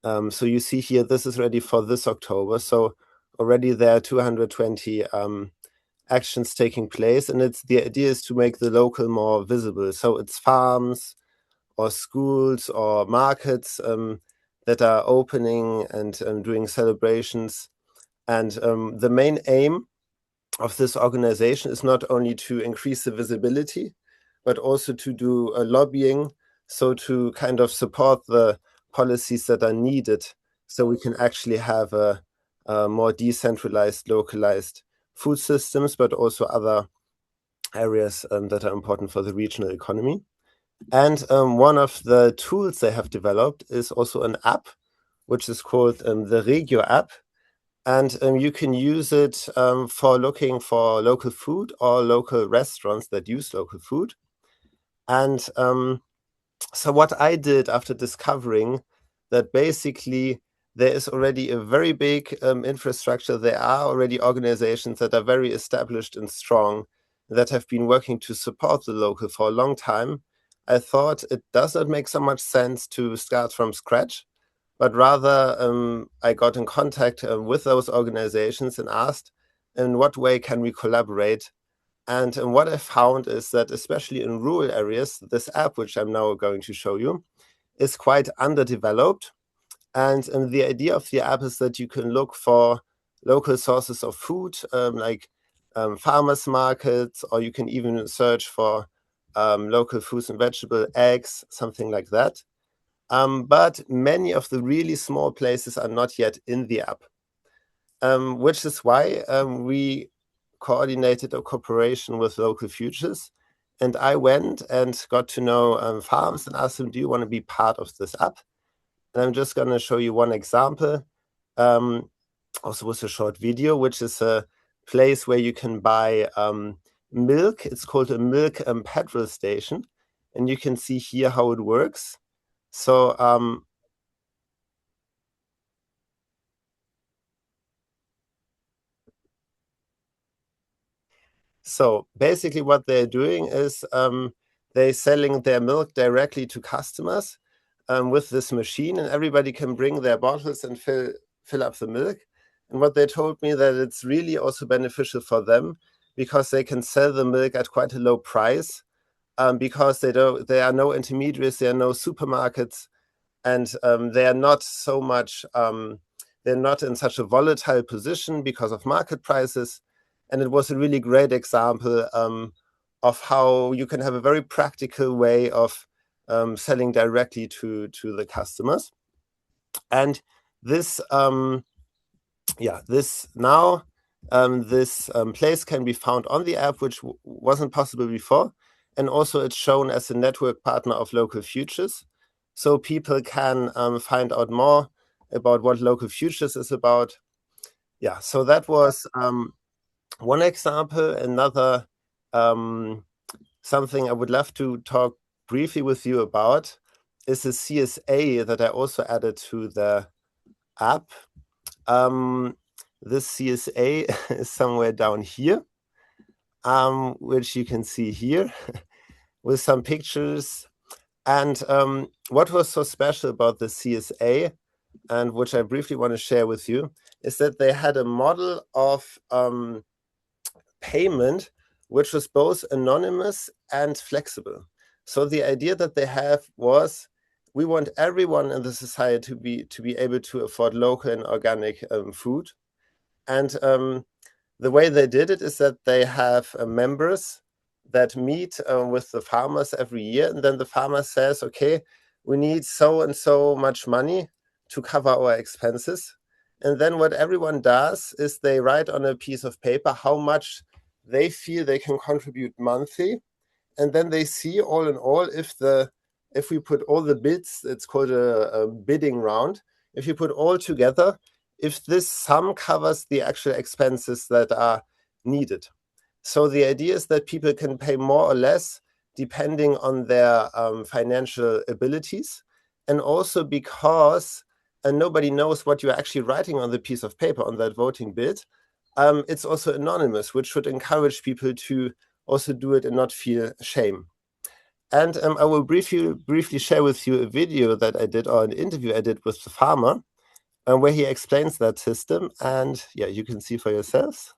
So you see here, this is ready for this October. So already there are 220 actions taking place, and the idea is to make the local more visible. So it's farms or schools or markets that are opening and doing celebrations. And the main aim of this organization is not only to increase the visibility, but also to do lobbying, so to kind of support the policies that are needed so we can actually have a more decentralized, localized food systems, but also other areas that are important for the regional economy. And one of the tools they have developed is also an app, which is called the Regio app. And you can use it for looking for local food or local restaurants that use local food. And so what I did after discovering that basically there is already a very big infrastructure, there are already organizations that are very established and strong that have been working to support the local for a long time. I thought it does not make so much sense to start from scratch, but rather I got in contact with those organizations and asked, in what way can we collaborate? And what I found is that, especially in rural areas, this app, which I'm now going to show you, is quite underdeveloped. And the idea of the app is that you can look for local sources of food, like farmers markets, or you can even search for local fruits and vegetable, eggs, something like that. But many of the really small places are not yet in the app, which is why we coordinated a cooperation with Local Futures. And I went and got to know farms and asked them, do you want to be part of this app? And I'm just going to show you one example, also with a short video, which is a place where you can buy milk. It's called a milk petrol station. And you can see here how it works. So So basically what they're doing is they're selling their milk directly to customers with this machine, and everybody can bring their bottles and fill up the milk. And what they told me that it's really also beneficial for them because they can sell the milk at quite a low price because there are no intermediaries, there are no supermarkets, and they are not so much, they're not in such a volatile position because of market prices. And it was a really great example of how you can have a very practical way of selling directly to the customers. And this, this now, this place can be found on the app, which wasn't possible before. And also it's shown as a network partner of Local Futures. So people can find out more about what Local Futures is about. Yeah, so that was one example. Another something I would love to talk briefly with you about is the CSA that I also added to the app. This CSA is somewhere down here, which you can see here with some pictures. And what was so special about the CSA, and which I briefly want to share with you, is that they had a model of payment which was both anonymous and flexible. So the idea that they have was, we want everyone in the society to be able to afford local and organic food. And the way they did it is that they have members that meet with the farmers every year, and then the farmer says, okay, we need so and so much money to cover our expenses. And then what everyone does is they write on a piece of paper how much they feel they can contribute monthly. And then they see all in all, if we put all the bids, it's called a bidding round. If you put all together, if this sum covers the actual expenses that are needed. So the idea is that people can pay more or less depending on their financial abilities. And also because nobody knows what you're actually writing on the piece of paper on that voting bid, it's also anonymous, which should encourage people to also do it and not feel shame. And I will briefly share with you a video that I did, or an interview I did with the farmer, where he explains that system. And yeah, you can see for yourselves.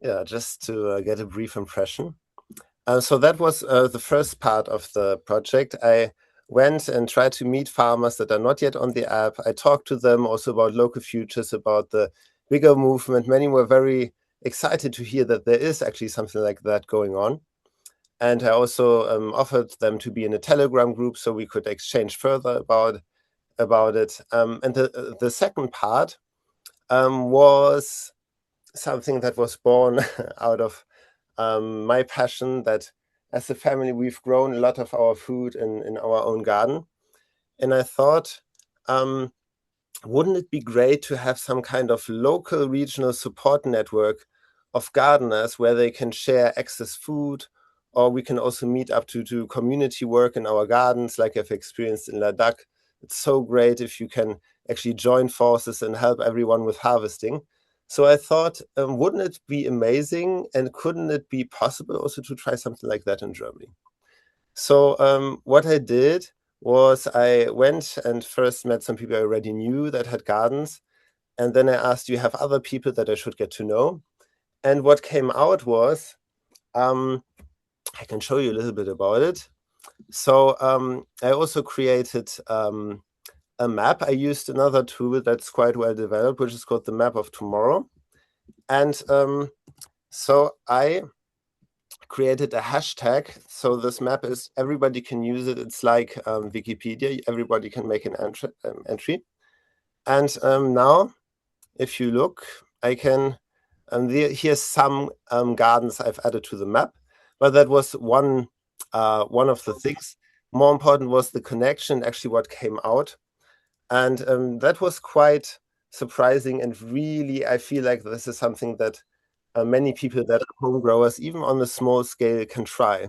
Yeah, just to get a brief impression. So that was the first part of the project. I went and tried to meet farmers that are not yet on the app. I talked to them also about Local Futures, about the bigger movement. Many were very excited to hear that there is actually something like that going on. And I also offered them to be in a Telegram group so we could exchange further about it. And the second part was something that was born out of my passion, that as a family, we've grown a lot of our food in our own garden. And I thought, wouldn't it be great to have some kind of local regional support network of gardeners where they can share excess food, or we can also meet up to do community work in our gardens, like I've experienced in Ladakh. It's so great if you can actually join forces and help everyone with harvesting. So I thought, wouldn't it be amazing and couldn't it be possible also to try something like that in Germany? So what I did was I went and first met some people I already knew that had gardens. And then I asked, do you have other people that I should get to know? And what came out was, I can show you a little bit about it. So I also created a map. I used another tool that's quite well developed, which is called the Map of Tomorrow. And so I created a hashtag. So this map is, everybody can use it. It's like Wikipedia. Everybody can make an entry. And now, if you look, I can, here's some gardens I've added to the map. But that was one of the things. More important was the connection, actually what came out. And that was quite surprising. And really, I feel like this is something that many people that are home growers, even on a small scale, can try.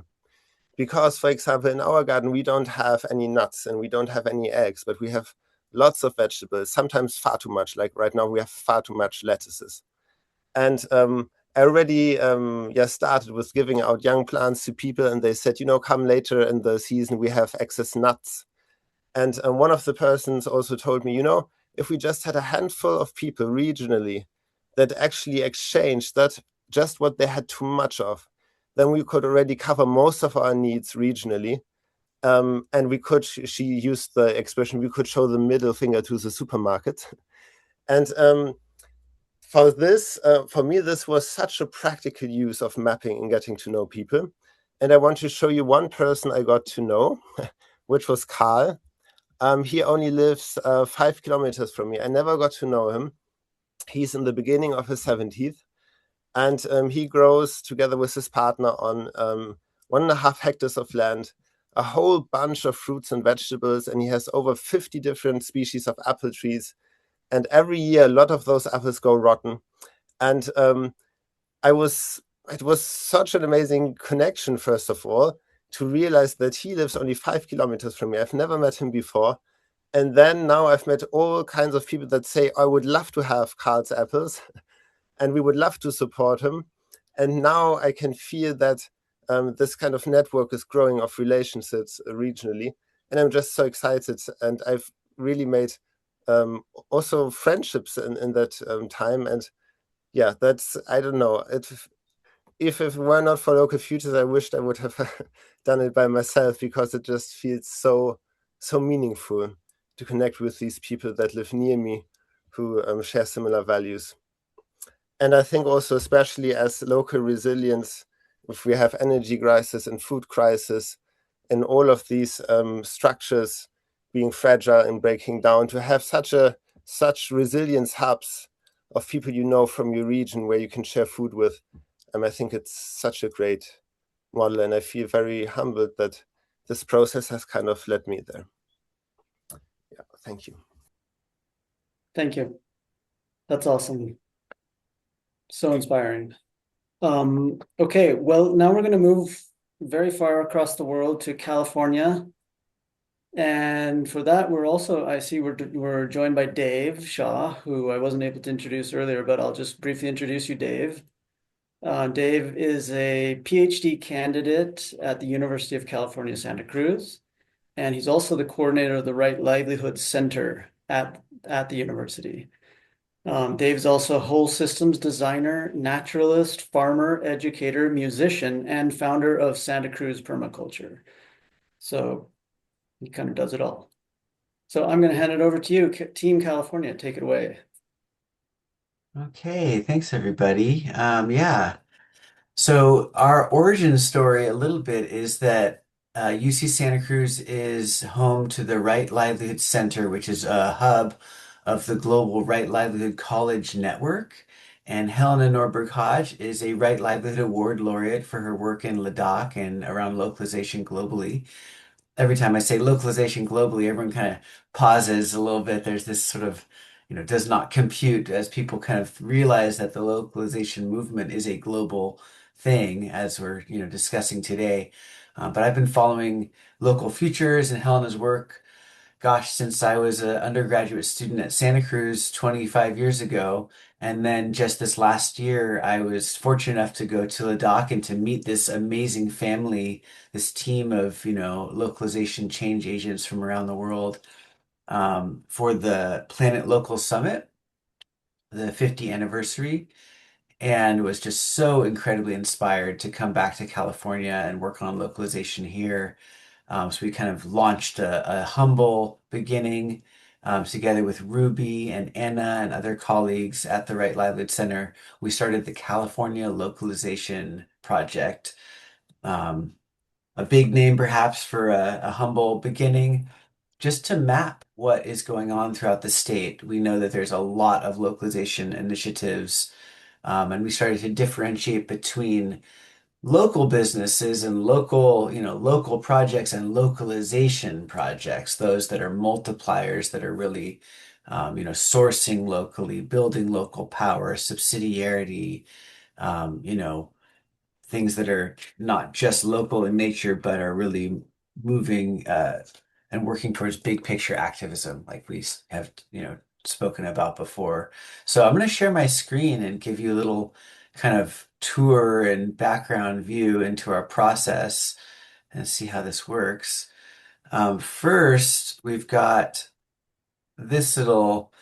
Because, for example, in our garden, we don't have any nuts and we don't have any eggs, but we have lots of vegetables, sometimes far too much. Like right now, we have far too much lettuces. And I already started with giving out young plants to people, and they said, come later in the season, we have excess nuts. And one of the persons also told me, if we just had a handful of people regionally that actually exchanged that just what they had too much of, then we could already cover most of our needs regionally. And we could, she used the expression, we could show the middle finger to the supermarket. And for this, for me, this was such a practical use of mapping and getting to know people. And I want to show you one person I got to know, which was Carl. He only lives 5 kilometers from me. I never got to know him. He's in the beginning of his 70th. And he grows together with his partner on 1.5 hectares of land, a whole bunch of fruits and vegetables. And he has over 50 different species of apple trees. And every year, a lot of those apples go rotten. And it was such an amazing connection, first of all, to realize that he lives only 5 kilometers from me. I've never met him before. And then now I've met all kinds of people that say, I would love to have Carl's apples and we would love to support him. And now I can feel that this kind of network is growing of relationships regionally. And I'm just so excited. And I've really made also friendships in that time. And yeah, that's, I don't know. If it were not for Local Futures, I wished I would have done it by myself, because it just feels so meaningful to connect with these people that live near me who share similar values. And I think also, especially as local resilience, if we have energy crisis and food crisis and all of these structures being fragile and breaking down, to have such resilience hubs of people from your region where you can share food with, I think it's such a great model, and I feel very humbled that this process has kind of led me there. Yeah, thank you. Thank you. That's awesome. So inspiring. Okay, well, now we're going to move very far across the world to California. And for that, I see we're joined by Dave Shaw, who I wasn't able to introduce earlier, but I'll just briefly introduce you, Dave. Dave is a PhD candidate at the University of California, Santa Cruz, and he's also the coordinator of the Right Livelihoods Center at the university. Dave's also a whole systems designer, naturalist, farmer, educator, musician, and founder of Santa Cruz Permaculture. So he kind of does it all. So I'm going to hand it over to you, Team California. Take it away. Okay, thanks everybody. Yeah. So our origin story a little bit is that UC Santa Cruz is home to the Right Livelihood Center, which is a hub of the global Right Livelihood College Network. And Helena Norberg Hodge is a Right Livelihood Award laureate for her work in Ladakh and around localization globally. Every time I say localization globally, everyone kind of pauses a little bit. There's this sort of, does not compute as people kind of realize that the localization movement is a global thing, as we're, discussing today. But I've been following Local Futures and Helena's work, gosh, since I was an undergraduate student at Santa Cruz 25 years ago. And then just this last year, I was fortunate enough to go to Ladakh and to meet this amazing family, this team of, localization change agents from around the world, for the Planet Local Summit, the 50th anniversary, and was just so incredibly inspired to come back to California and work on localization here. So we kind of launched a humble beginning, together with Ruby and Anna and other colleagues at the Right Livelihood Center. We started the California Localization Project, um, a big name perhaps for a humble beginning, just to map what is going on throughout the state. We know that there's a lot of localization initiatives, and we started to differentiate between local businesses and local projects and localization projects, those that are multipliers that are really, sourcing locally, building local power, subsidiarity, um, you know, things that are not just local in nature, but are really moving, and working towards big picture activism, like we have, spoken about before. So I'm going to share my screen and give you a little kind of tour and background view into our process and see how this works. First, we've got this little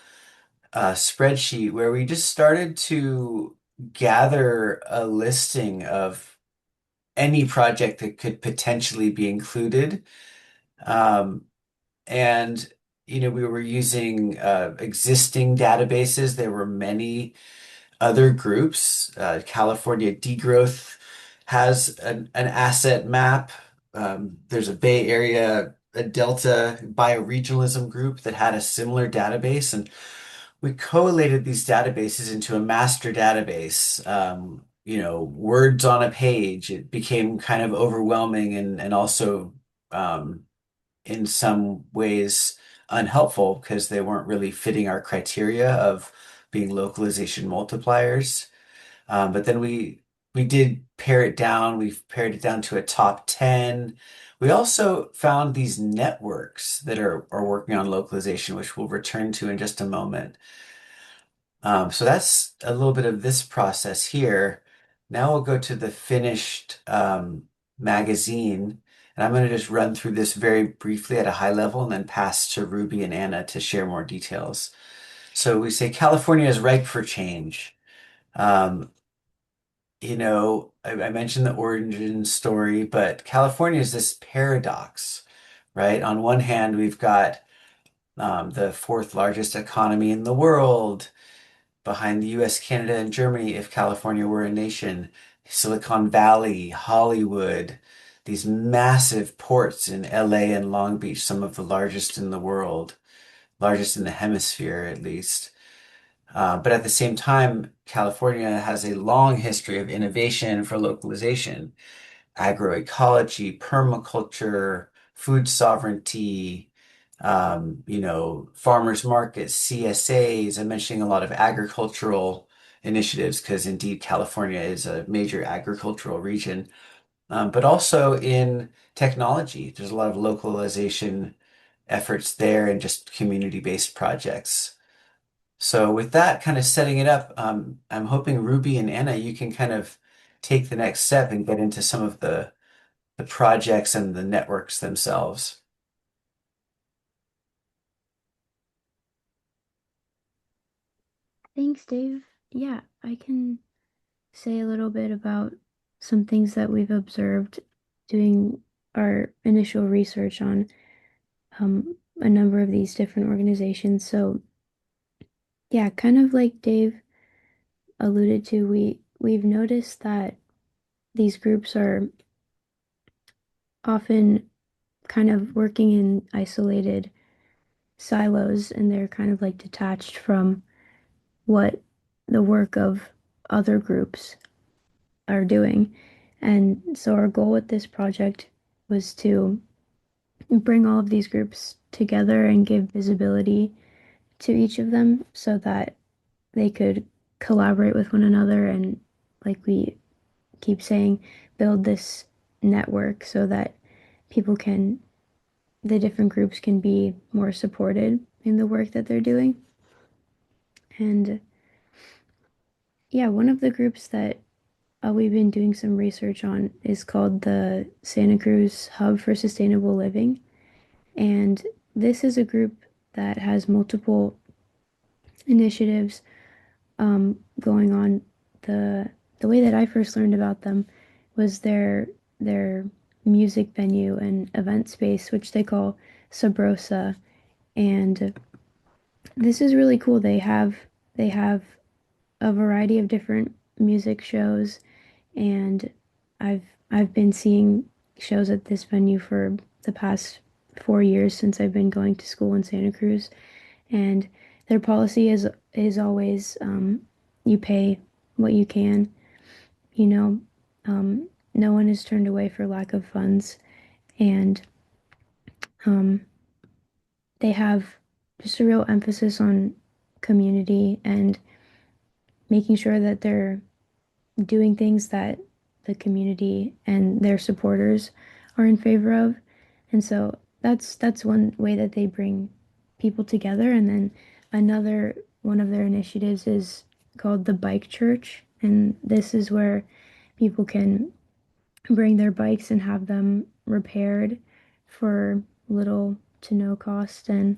spreadsheet where we just started to gather a listing of any project that could potentially be included. Um, and, we were using existing databases. There were many other groups. California Degrowth has an asset map. There's a Bay Area, a Delta bioregionalism group that had a similar database. And we collated these databases into a master database. Words on a page. It became kind of overwhelming and also, in some ways unhelpful because they weren't really fitting our criteria of being localization multipliers. But then we did pare it down. We've pared it down to a top 10. We also found these networks that are working on localization, which we'll return to in just a moment. So that's a little bit of this process here. Now we'll go to the finished magazine, and I'm going to just run through this very briefly at a high level and then pass to Ruby and Anna to share more details. So we say California is ripe for change. Um, I mentioned the origin story, but California is this paradox, right? On one hand, we've got the fourth largest economy in the world, behind the US, Canada, and Germany if California were a nation. Silicon Valley, Hollywood, these massive ports in LA and Long Beach, some of the largest in the world, largest in the hemisphere at least. But at the same time, California has a long history of innovation for localization, agroecology, permaculture, food sovereignty, farmers markets, CSAs. I'm mentioning a lot of agricultural initiatives because indeed California is a major agricultural region, but also in technology. There's a lot of localization efforts there and just community-based projects. So with that kind of setting it up, I'm hoping Ruby and Anna, you can kind of take the next step and get into some of the projects and the networks themselves. Thanks, Dave. Yeah, I can say a little bit about some things that we've observed doing our initial research on a number of these different organizations. So, yeah, kind of like Dave alluded to, we've noticed that these groups are often kind of working in isolated silos and they're kind of like detached from what the work of other groups are doing. And so our goal with this project was to bring all of these groups together and give visibility to each of them so that they could collaborate with one another and, like we keep saying, build this network so that people can, the different groups can be more supported in the work that they're doing. And yeah, one of the groups that we've been doing some research on is called the Santa Cruz Hub for Sustainable Living. And this is a group that has multiple initiatives going on. The way that I first learned about them was their music venue and event space, which they call Sabrosa. And this is really cool. They have a variety of different music shows, and I've I've been seeing shows at this venue for the past 4 years since I've been going to school in Santa Cruz. And their policy is always you pay what you can, you know. No one is turned away for lack of funds, and um, they have just a real emphasis on community and making sure that they're doing things that the community and their supporters are in favor of. And so that's one way that they bring people together. And then another one of their initiatives is called the Bike Church. And this is where people can bring their bikes and have them repaired for little to no cost, and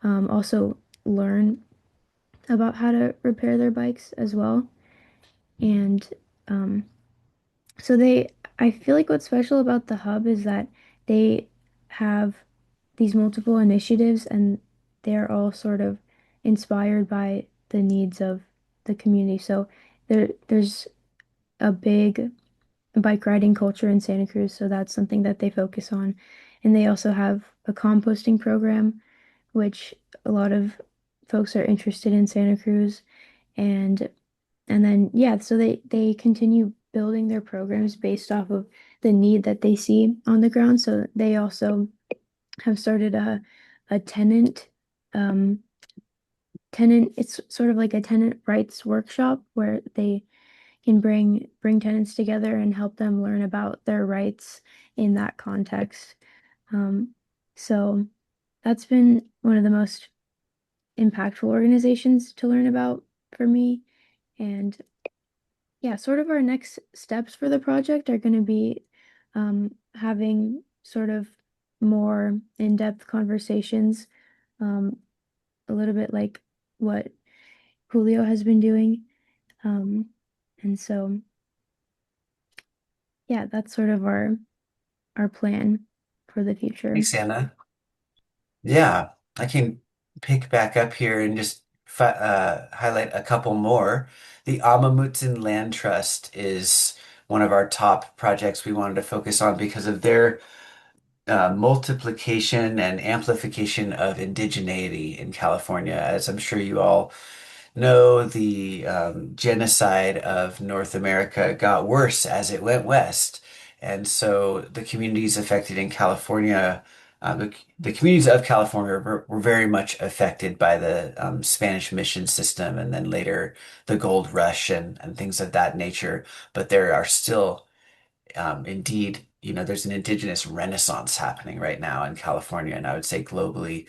also learn about how to repair their bikes as well. And um, so I feel like what's special about the hub is that they have these multiple initiatives, and they're all sort of inspired by the needs of the community. So there's a big bike riding culture in Santa Cruz, so that's something that they focus on. And they also have a composting program, which a lot of folks are interested in Santa Cruz. And and then yeah, so they continue building their programs based off of the need that they see on the ground. So they also have started a um tenant, it's sort of like a tenant rights workshop where they can bring tenants together and help them learn about their rights in that context. Um, so that's been one of the most impactful organizations to learn about for me. And yeah, sort of our next steps for the project are going to be having sort of more in-depth conversations, um, a little bit like what Julio has been doing. Um, and so, yeah, that's sort of our plan for the future. Thanks, Anna. Yeah, I can pick back up here and just highlight a couple more. The Amamutsin Land Trust is one of our top projects we wanted to focus on because of their multiplication and amplification of indigeneity in California. As I'm sure you all know, the genocide of North America got worse as it went west. And so the communities affected in California, the communities of California were very much affected by the Spanish mission system and then later the gold rush and things of that nature. But there are still indeed, there's an indigenous renaissance happening right now in California, and I would say globally,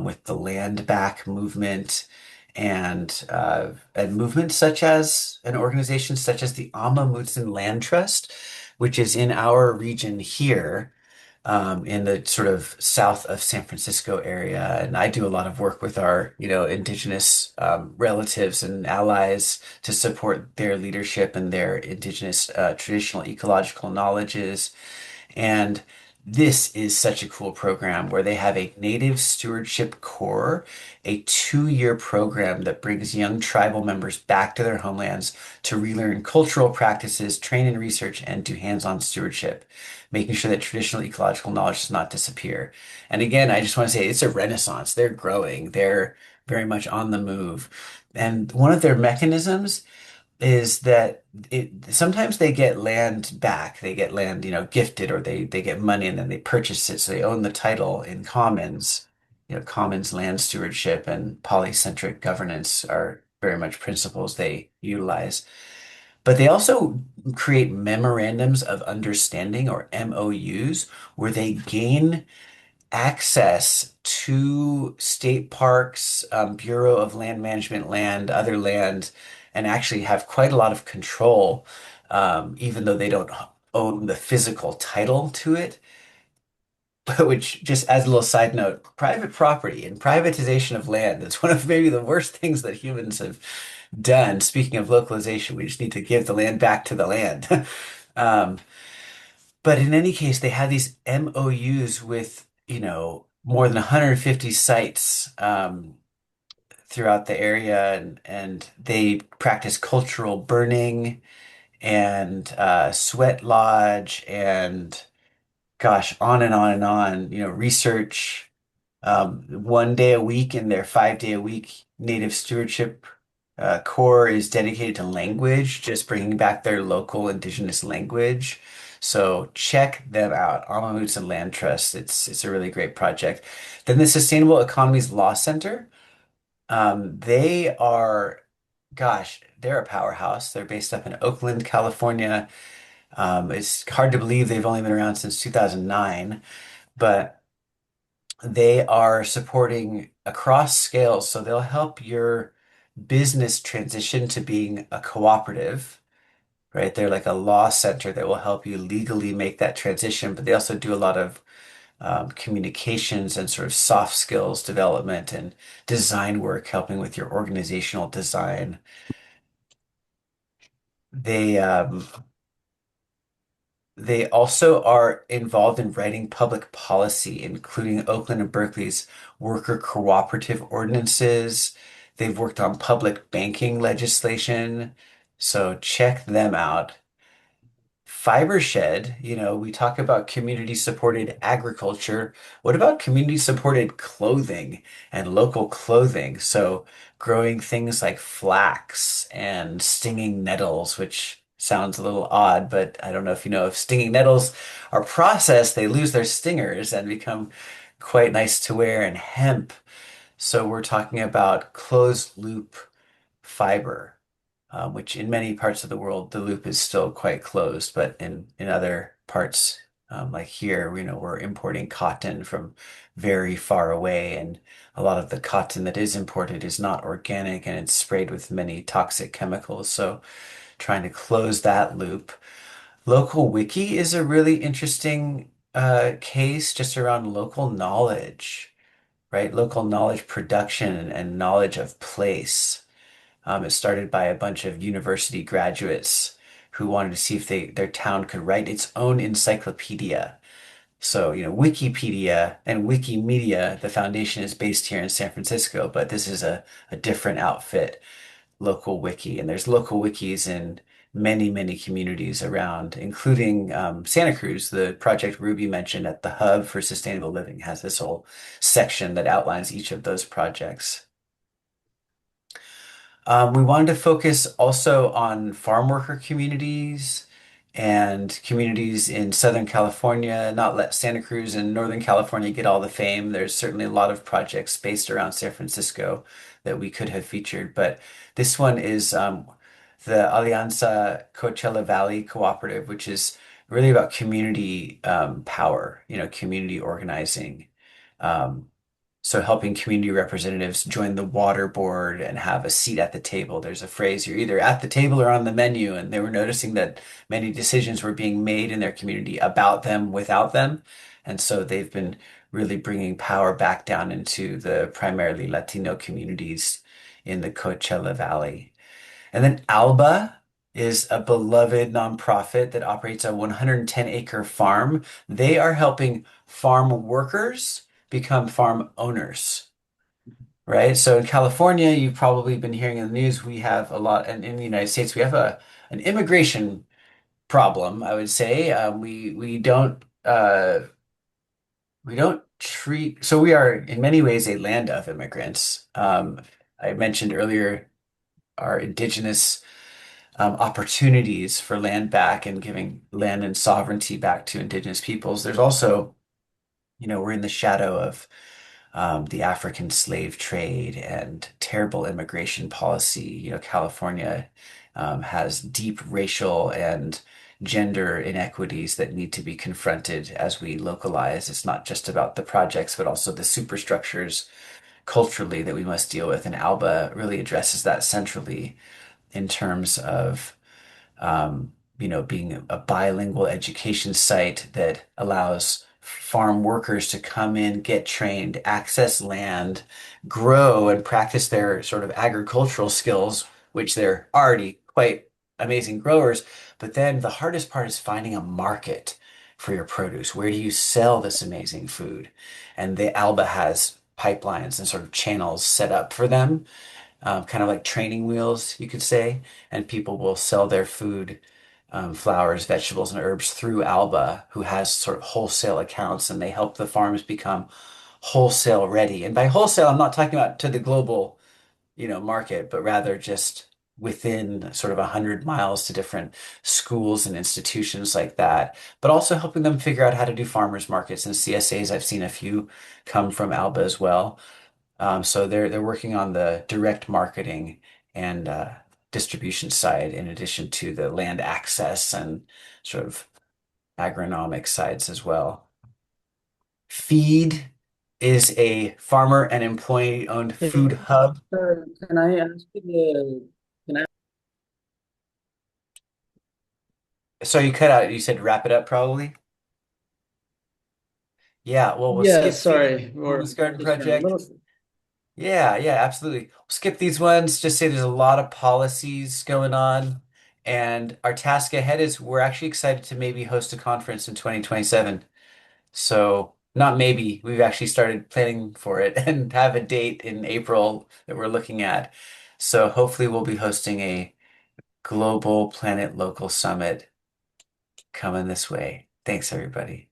with the land back movement and movements such as an organization such as the Amamutsin Land Trust, which is in our region here. In the sort of south of San Francisco area. And I do a lot of work with our, indigenous relatives and allies to support their leadership and their indigenous traditional ecological knowledges. And this is such a cool program where they have a Native Stewardship Corps, a 2-year program that brings young tribal members back to their homelands to relearn cultural practices, train in research, and do hands-on stewardship, making sure that traditional ecological knowledge does not disappear. And again, I just want to say it's a renaissance. They're growing. They're very much on the move. And one of their mechanisms is that sometimes they get land back. They get land, gifted, or they get money and then they purchase it. So they own the title in commons. Commons land stewardship and polycentric governance are very much principles they utilize. But they also create memorandums of understanding, or MOUs, where they gain access to state parks, Bureau of Land Management land, other land, and actually have quite a lot of control, even though they don't own the physical title to it. But which, just as a little side note, private property and privatization of land is one of maybe the worst things that humans have done. Speaking of localization, we just need to give the land back to the land. Um, but in any case, they had these MOUs with, more than 150 sites throughout the area, and they practice cultural burning and sweat lodge and gosh, on and on and on, research 1 day a week in their 5 day a week native stewardship core is dedicated to language, just bringing back their local indigenous language. So check them out, Amahoots and Land Trust. It's a really great project. Then the Sustainable Economies Law Center. They are, gosh, they're a powerhouse. They're based up in Oakland, California. It's hard to believe they've only been around since 2009, but they are supporting across scales. So they'll help your business transition to being a cooperative, right? They're like a law center that will help you legally make that transition, but they also do a lot of communications and sort of soft skills development and design work, helping with your organizational design. They They also are involved in writing public policy, including Oakland and Berkeley's worker cooperative ordinances. They've worked on public banking legislation, so check them out. Fibershed, we talk about community supported agriculture. What about community supported clothing and local clothing? So growing things like flax and stinging nettles, which sounds a little odd, but I don't know if you know if stinging nettles are processed, they lose their stingers and become quite nice to wear, and hemp. So we're talking about closed loop fiber, which in many parts of the world, the loop is still quite closed, but in other parts, like here, we're importing cotton from very far away, and a lot of the cotton that is imported is not organic and it's sprayed with many toxic chemicals. So trying to close that loop. Local Wiki is a really interesting case just around local knowledge, right? Local knowledge production and knowledge of place. It started by a bunch of university graduates who wanted to see if their town could write its own encyclopedia. So, Wikipedia and Wikimedia, the foundation is based here in San Francisco, but this is a different outfit, Local Wiki. And there's local wikis in many, many communities around, including Santa Cruz. The project Ruby mentioned at the Hub for Sustainable Living has this whole section that outlines each of those projects. We wanted to focus also on farm worker communities and communities in Southern California, not let Santa Cruz and Northern California get all the fame. There's certainly a lot of projects based around San Francisco that we could have featured, but this one is the Alianza Coachella Valley Cooperative, which is really about community power, community organizing. Um, so helping community representatives join the water board and have a seat at the table. There's a phrase, you're either at the table or on the menu. And they were noticing that many decisions were being made in their community about them, without them. And so they've been really bringing power back down into the primarily Latino communities in the Coachella Valley. And then ALBA is a beloved nonprofit that operates a 110-acre farm. They are helping farm workers become farm owners, right? So in California, you've probably been hearing in the news, we have a lot, and in the United States, we have an immigration problem, I would say. We don't treat, so we are in many ways a land of immigrants. I mentioned earlier our indigenous opportunities for land back and giving land and sovereignty back to indigenous peoples. There's also, we're in the shadow of the African slave trade and terrible immigration policy. California has deep racial and gender inequities that need to be confronted as we localize. It's not just about the projects, but also the superstructures culturally that we must deal with. And ALBA really addresses that centrally. in terms of being a bilingual education site that allows farm workers to come in, get trained, access land, grow, and practice their sort of agricultural skills, which they're already quite amazing growers. But then the hardest part is finding a market for your produce. Where do you sell this amazing food? And the Alba has pipelines and sort of channels set up for them, kind of like training wheels, you could say, and people will sell their food, flowers, vegetables, and herbs through Alba, who has sort of wholesale accounts, and they help the farms become wholesale ready. And by wholesale, I'm not talking about to the global, market, but rather just within sort of 100 miles to different schools and institutions like that, but also helping them figure out how to do farmers markets and CSAs. I've seen a few come from Alba as well. So they're working on the direct marketing and distribution side, in addition to the land access and sort of agronomic sides as well. Feed is a farmer and employee-owned food hub. Sir, can I ask you can I So you cut out, you said wrap it up probably? Yeah, well, we'll Yeah, skip sorry, feed, we're wellness garden just running a project. little. Yeah, yeah, absolutely. We'll skip these ones, just say there's a lot of policies going on. And our task ahead is we're actually excited to maybe host a conference in 2027. So, not maybe, we've actually started planning for it and have a date in April that we're looking at. So, hopefully, we'll be hosting a global Planet Local Summit coming this way. Thanks, everybody.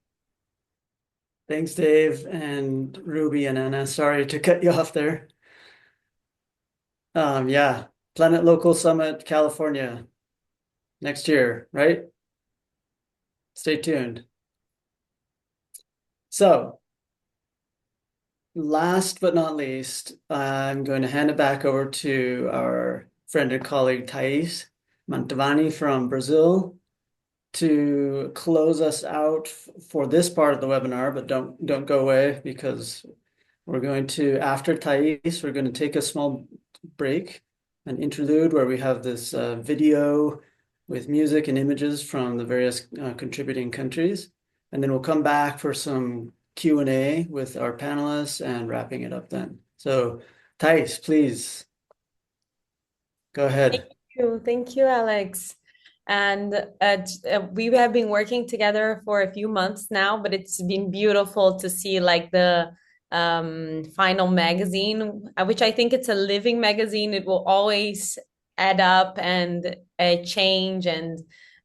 Thanks, Dave and Ruby and Anna. Sorry to cut you off there. Yeah, Planet Local Summit, California, next year, right? Stay tuned. So, last but not least, I'm going to hand it back over to our friend and colleague Thais Mantavani from Brazil to close us out for this part of the webinar, but don't go away, because we're going to, after Thais, we're going to take a small break, an interlude where we have this video with music and images from the various contributing countries. And then we'll come back for some Q&A with our panelists and wrapping it up then. So Thais, please go ahead. Thank you, Alex. And we have been working together for a few months now, but it's been beautiful to see like the final magazine, which I think it's a living magazine. It will always add up and change, and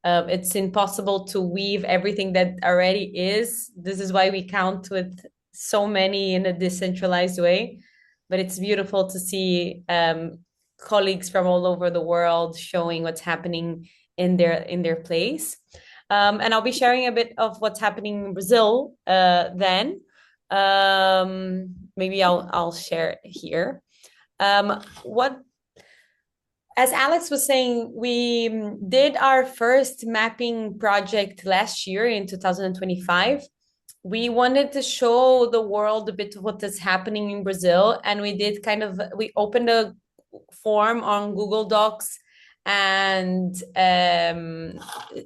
it's impossible to weave everything that already is. This is why we count with so many in a decentralized way. But it's beautiful to see colleagues from all over the world showing what's happening in their place. And I'll be sharing a bit of what's happening in Brazil then. Maybe I'll share it here. What As Alex was saying, we did our first mapping project last year in 2025. We wanted to show the world a bit of what is happening in Brazil, and we opened a form on Google Docs and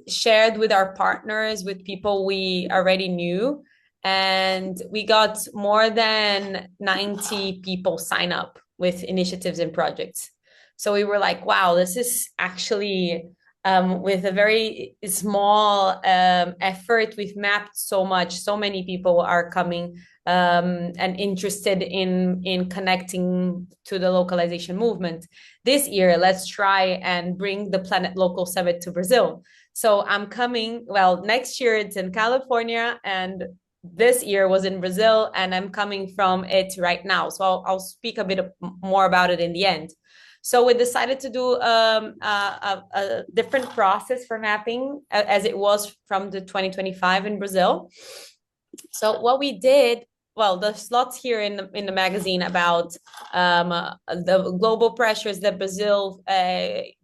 shared with our partners, with people we already knew. And we got more than 90 people sign up with initiatives and projects. So we were like, wow, this is actually with a very small effort, we've mapped so much. So many people are coming and interested in connecting to the localization movement. This year, let's try and bring the Planet Local Summit to Brazil. So I'm coming, well, next year it's in California, and this year was in Brazil, and I'm coming from it right now. So I'll speak a bit more about it in the end. So we decided to do a different process for mapping as it was from the 2025 in Brazil. So what we did, well, the slots here in the magazine about the global pressures that Brazil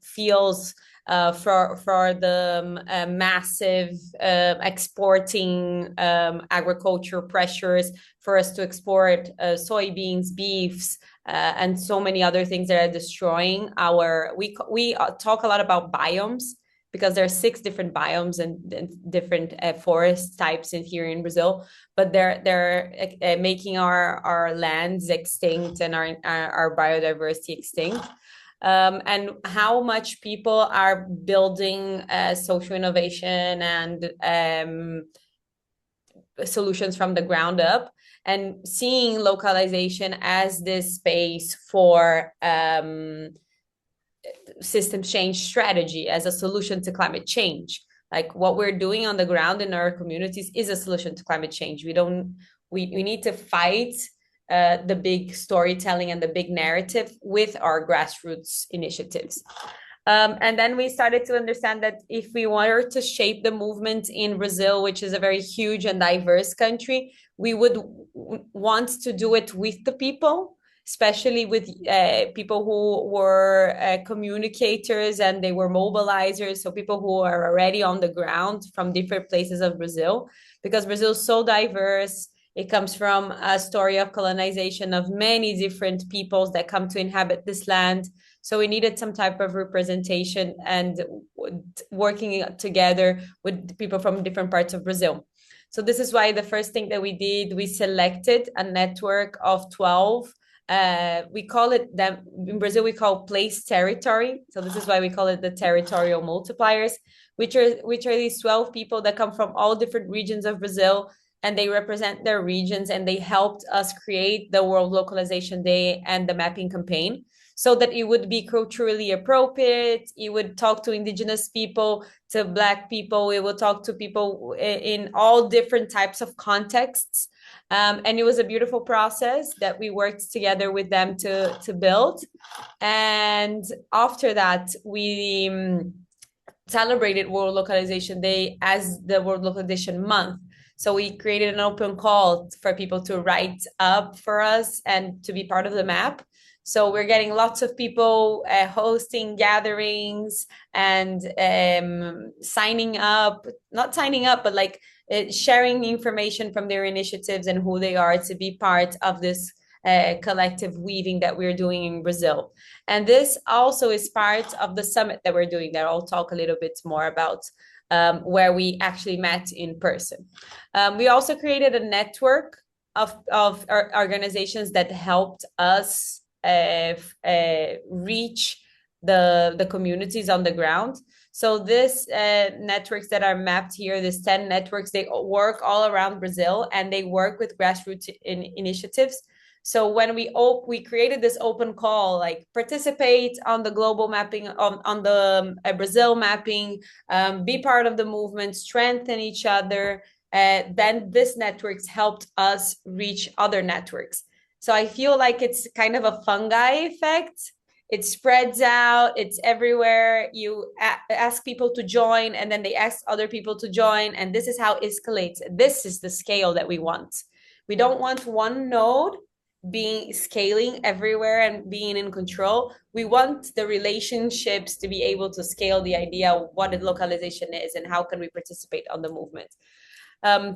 feels for the massive exporting agriculture pressures for us to export soybeans, beefs, and so many other things that are destroying our. We talk a lot about biomes because there are 6 different biomes and different forest types in here in Brazil, but they're making our lands extinct and our biodiversity extinct. And how much people are building social innovation and solutions from the ground up, and seeing localization as this space for systems change strategy as a solution to climate change. Like what we're doing on the ground in our communities is a solution to climate change. We need to fight the big storytelling and the big narrative with our grassroots initiatives. And then we started to understand that if we were to shape the movement in Brazil, which is a very huge and diverse country, we would want to do it with the people, especially with people who were communicators and they were mobilizers, so people who are already on the ground from different places of Brazil, because Brazil is so diverse. It comes from a story of colonization of many different peoples that come to inhabit this land. So we needed some type of representation and working together with people from different parts of Brazil. So this is why the first thing that we did, we selected a network of 12. We call it them in Brazil, we call place territory. So this is why we call it the territorial multipliers, which are these 12 people that come from all different regions of Brazil, and they represent their regions, and they helped us create the World Localization Day and the mapping campaign, so that it would be culturally appropriate. You would talk to indigenous people, to Black people. We will talk to people in all different types of contexts. And it was a beautiful process that we worked together with them to build. And after that, we celebrated World Localization Day as the World Localization Month. So we created an open call for people to write up for us and to be part of the map. So we're getting lots of people hosting gatherings and signing up, not signing up, but like sharing information from their initiatives and who they are to be part of this collective weaving that we're doing in Brazil. And this also is part of the summit that we're doing that I'll talk a little bit more about, where we actually met in person. We also created a network of organizations that helped us reach the communities on the ground. So this networks that are mapped here, these 10 networks, they work all around Brazil, and they work with grassroots initiatives. So when we created this open call, like participate on the global mapping, on the Brazil mapping, be part of the movement, strengthen each other. Then this networks helped us reach other networks. So I feel like it's kind of a fungi effect. It spreads out, it's everywhere. You ask people to join, and then they ask other people to join, and this is how it escalates. This is the scale that we want. We don't want one node being scaling everywhere and being in control. We want the relationships to be able to scale the idea of what localization is and how can we participate on the movement.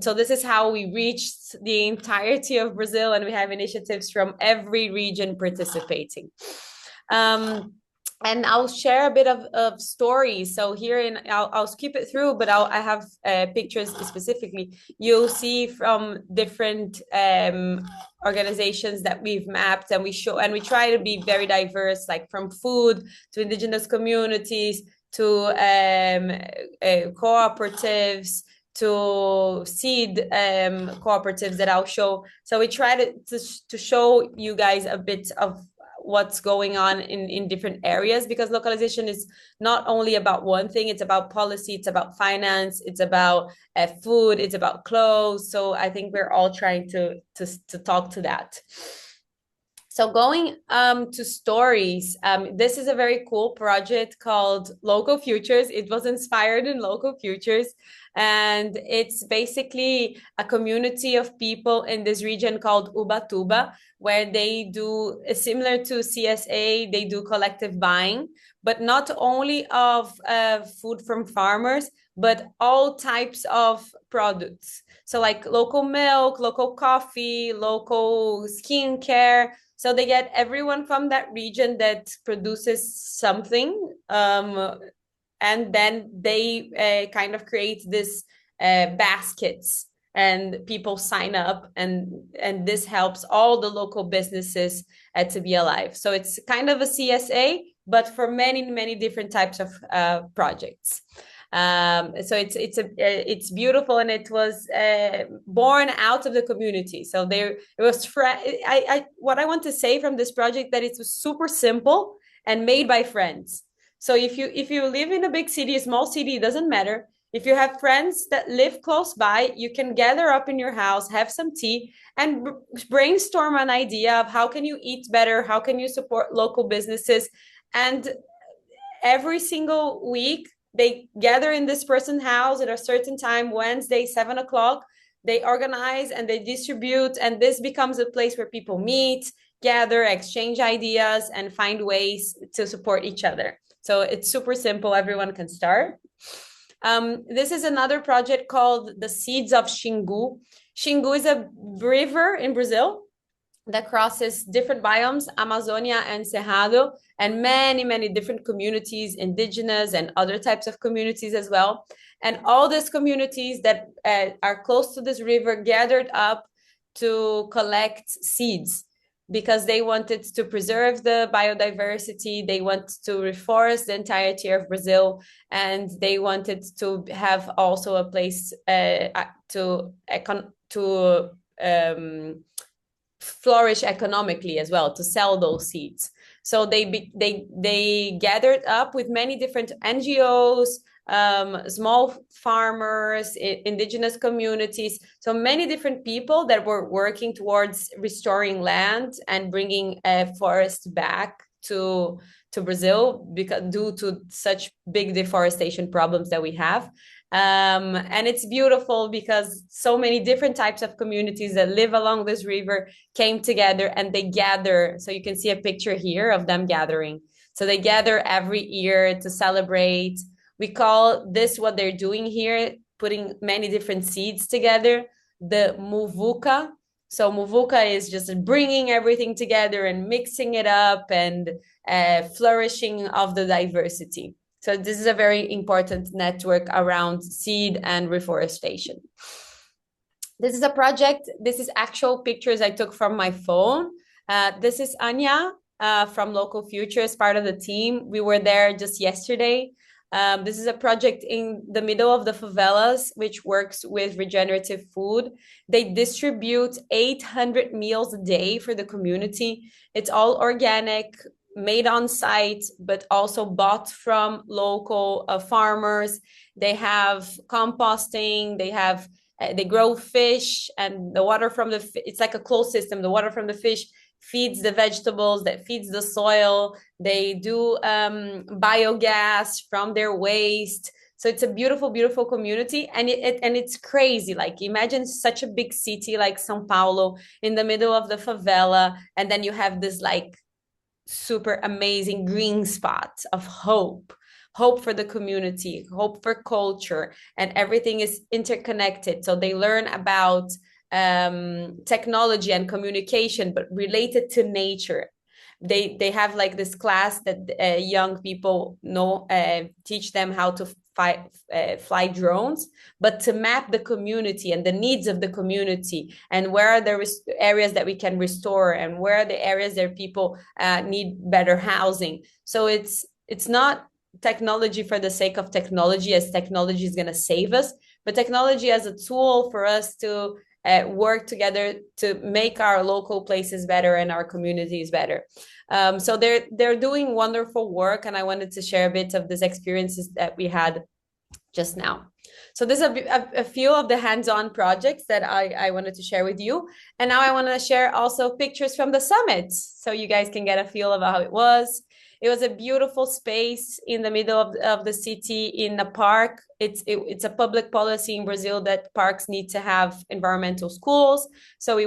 So this is how we reached the entirety of Brazil, and we have initiatives from every region participating. And I'll share a bit of stories. So here I'll skip it through, but I have pictures specifically. You'll see from different organizations that we've mapped, and we try to be very diverse, like from food to indigenous communities to cooperatives, to seed cooperatives that I'll show. So we try to show you guys a bit of what's going on in different areas, because localization is not only about one thing. It's about policy, it's about finance, it's about food, it's about clothes. So I think we're all trying to talk to that. So going to stories, this is a very cool project called Local Futures. It was inspired in Local Futures, and it's basically a community of people in this region called Ubatuba, where they do, similar to CSA, they do collective buying, but not only of food from farmers, but all types of products. So like local milk, local coffee, local skincare. So they get everyone from that region that produces something, and then they kind of create this baskets, and people sign up, and this helps all the local businesses to be alive. So it's kind of a CSA, but for many different types of projects. So it's beautiful, and it was born out of the community. So there it was. What I want to say from this project, that it was super simple and made by friends. So if you live in a big city, a small city, it doesn't matter. If you have friends that live close by, you can gather up in your house, have some tea, and brainstorm an idea of how can you eat better, how can you support local businesses. And every single week, they gather in this person's house at a certain time, Wednesday, 7 o'clock. They organize and they distribute, and this becomes a place where people meet, gather, exchange ideas, and find ways to support each other. So it's super simple. Everyone can start. This is another project called the Seeds of Xingu. Xingu is a river in Brazil that crosses different biomes, Amazonia and Cerrado, and many different communities, indigenous and other types of communities as well. And all these communities that are close to this river gathered up to collect seeds, because they wanted to preserve the biodiversity, they want to reforest the entirety of Brazil, and they wanted to have also a place to flourish economically as well, to sell those seeds. So they gathered up with many different NGOs, small farmers, indigenous communities, so many different people that were working towards restoring land and bringing forest back to Brazil, because due to such big deforestation problems that we have. And it's beautiful because so many different types of communities that live along this river came together, and they gather. So you can see a picture here of them gathering. So they gather every year to celebrate. We call this, what they're doing here, putting many different seeds together, the muvuca. So muvuca is just bringing everything together and mixing it up and flourishing of the diversity. So this is a very important network around seed and reforestation. This is a project. This is actual pictures I took from my phone. This is Anya from Local Future as part of the team. We were there just yesterday. This is a project in the middle of the favelas, which works with regenerative food. They distribute 800 meals a day for the community. It's all organic, made on site, but also bought from local farmers. They have composting. They grow fish, and the water from it's like a closed system. The water from the fish feeds the vegetables, that feeds the soil. They do biogas from their waste. So it's a beautiful community, and it's crazy. Like, imagine such a big city like São Paulo in the middle of the favela, and then you have this like super amazing green spot of hope for the community, hope for culture, and everything is interconnected. So they learn about technology and communication, but related to nature. They have like this class that young people know, teach them how to fly drones, but to map the community and the needs of the community, and where are the areas that we can restore, and where are the areas that people need better housing. So it's not technology for the sake of technology, as technology is going to save us, but technology as a tool for us to work together to make our local places better and our communities better. So they're doing wonderful work, and I wanted to share a bit of these experiences that we had just now. So there's a few of the hands-on projects that I wanted to share with you. And now I want to share also pictures from the summit, so you guys can get a feel of how it was. It was a beautiful space in the middle of the city in a park. It's a public policy in Brazil that parks need to have environmental schools. So we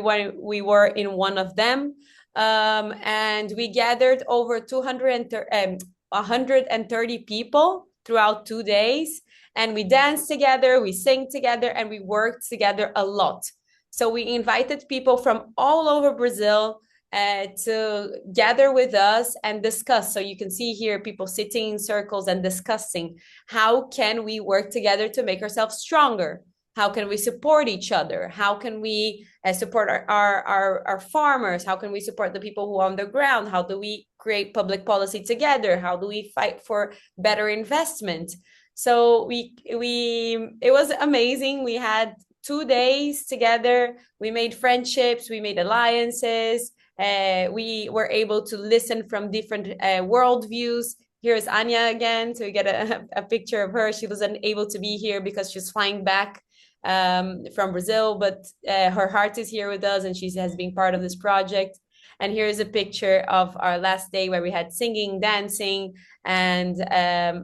were in one of them. And we gathered over 130 people throughout 2 days. And we danced together, we sang together, and we worked together a lot. So we invited people from all over Brazil, to gather with us and discuss. So you can see here people sitting in circles and discussing how can we work together to make ourselves stronger? How can we support each other? How can we support our farmers? How can we support the people who are on the ground? How do we create public policy together? How do we fight for better investment? So it was amazing. We had 2 days together. We made friendships, we made alliances. We were able to listen from different worldviews. Here's Anya again to get a picture of her. She wasn't able to be here because she's flying back from Brazil, but her heart is here with us and she has been part of this project. And here's a picture of our last day where we had singing, dancing, and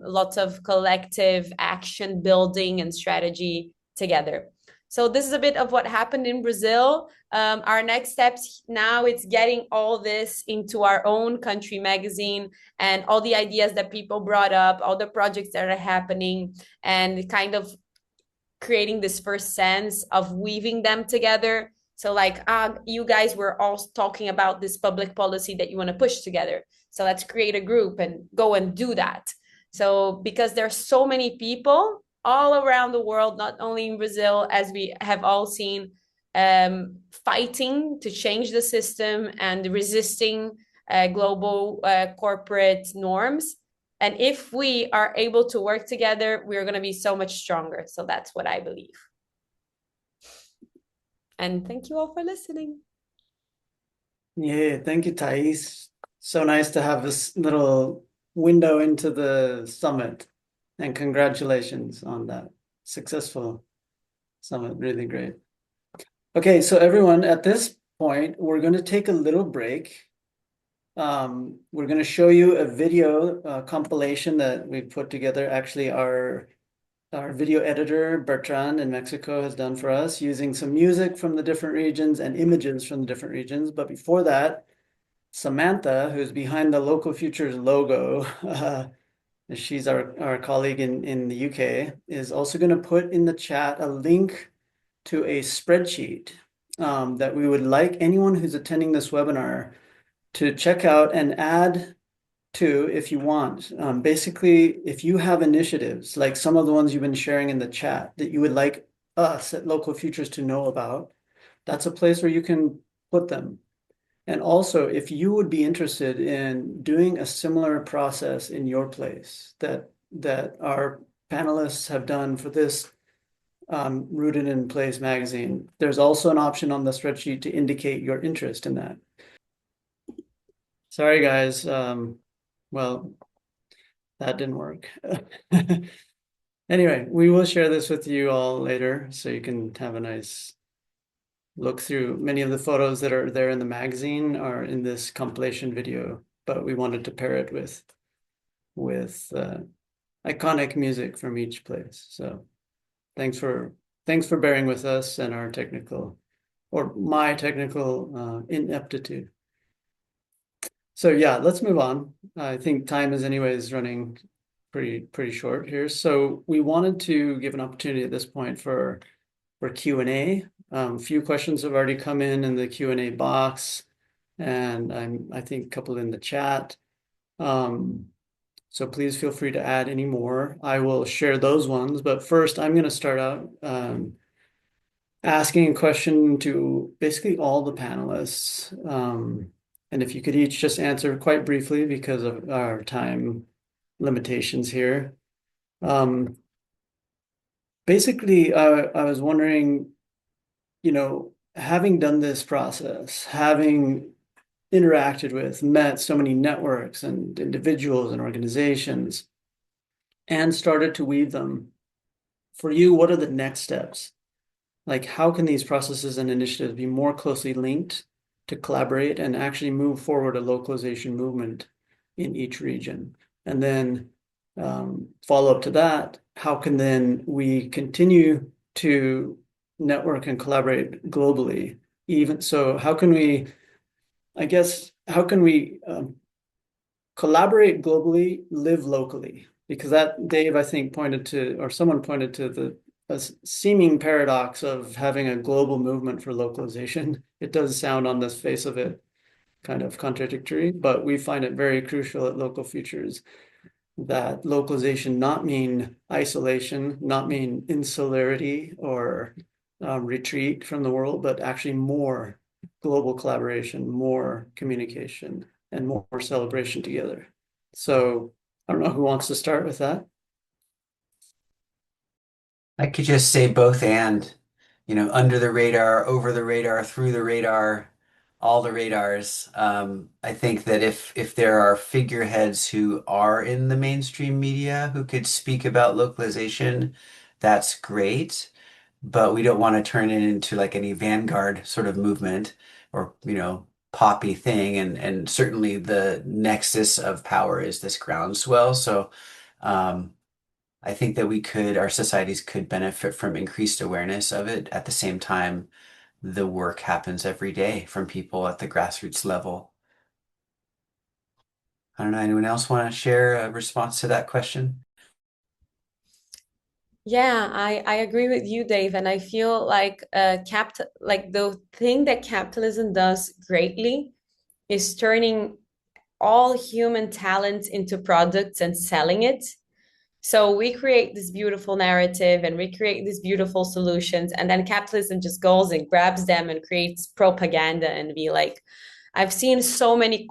lots of collective action building and strategy together. So this is a bit of what happened in Brazil. Our next steps now, it's getting all this into our own country magazine and all the ideas that people brought up, all the projects that are happening, and kind of creating this first sense of weaving them together. So like, you guys were all talking about this public policy that you want to push together. So let's create a group and go and do that. So because there's so many people all around the world, not only in Brazil, as we have all seen, fighting to change the system and resisting global corporate norms. And if we are able to work together, we're going to be so much stronger. So that's what I believe. And thank you all for listening. Yeah, thank you, Thais. So nice to have this little window into the summit. And congratulations on that successful summit. Really great. Okay, so everyone, at this point, we're going to take a little break. We're going to show you a video compilation that we put together. Actually, our video editor, Bertrand in Mexico, has done for us using some music from the different regions and images from the different regions. But before that, Samantha, who's behind the Local Futures logo, she's our colleague in the UK, is also going to put in the chat a link to a spreadsheet that we would like anyone who's attending this webinar to check out and add to if you want. Basically, if you have initiatives, like some of the ones you've been sharing in the chat that you would like us at Local Futures to know about, that's a place where you can put them. And also, if you would be interested in doing a similar process in your place that our panelists have done for this Rooted in Place magazine, there's also an option on the spreadsheet to indicate your interest in that. Sorry, guys. Well, that didn't work. Anyway, we will share this with you all later so you can have a nice look through. Many of the photos that are there in the magazine are in this compilation video, but we wanted to pair it with iconic music from each place. So thanks for bearing with us and our technical, or my technical ineptitude. So yeah, let's move on. I think time is anyways running pretty short here. So we wanted to give an opportunity at this point for Q&A. A few questions have already come in the Q&A box, and I think a couple in the chat. So please feel free to add any more. I will share those ones, but first I'm going to start out asking a question to basically all the panelists. And if you could each just answer quite briefly because of our time limitations here. Basically, I was wondering, having done this process, having interacted with, met so many networks and individuals and organizations, and started to weave them, for you, what are the next steps? Like, how can these processes and initiatives be more closely linked to collaborate and actually move forward a localization movement in each region? And then follow up to that, how can then we continue to network and collaborate globally? Even so, how can we collaborate globally, live locally? Because that Dave, I think, pointed to, or someone pointed to a seeming paradox of having a global movement for localization. It does sound on the face of it kind of contradictory, but we find it very crucial at Local Futures that localization not mean isolation, not mean insularity or retreat from the world, but actually more global collaboration, more communication, and more celebration together. So I don't know who wants to start with that. I could just say both and, under the radar, over the radar, through the radar, all the radars. I think that if there are figureheads who are in the mainstream media who could speak about localization, that's great. But we don't want to turn it into like any vanguard sort of movement or, poppy thing. And certainly the nexus of power is this groundswell. So I think that our societies could benefit from increased awareness of it. At the same time, the work happens every day from people at the grassroots level. I don't know, anyone else want to share a response to that question? Yeah, I agree with you, Dave, and I feel like like the thing that capitalism does greatly is turning all human talent into products and selling it. So we create this beautiful narrative and we create these beautiful solutions, and then capitalism just goes and grabs them and creates propaganda and be like, I've seen so many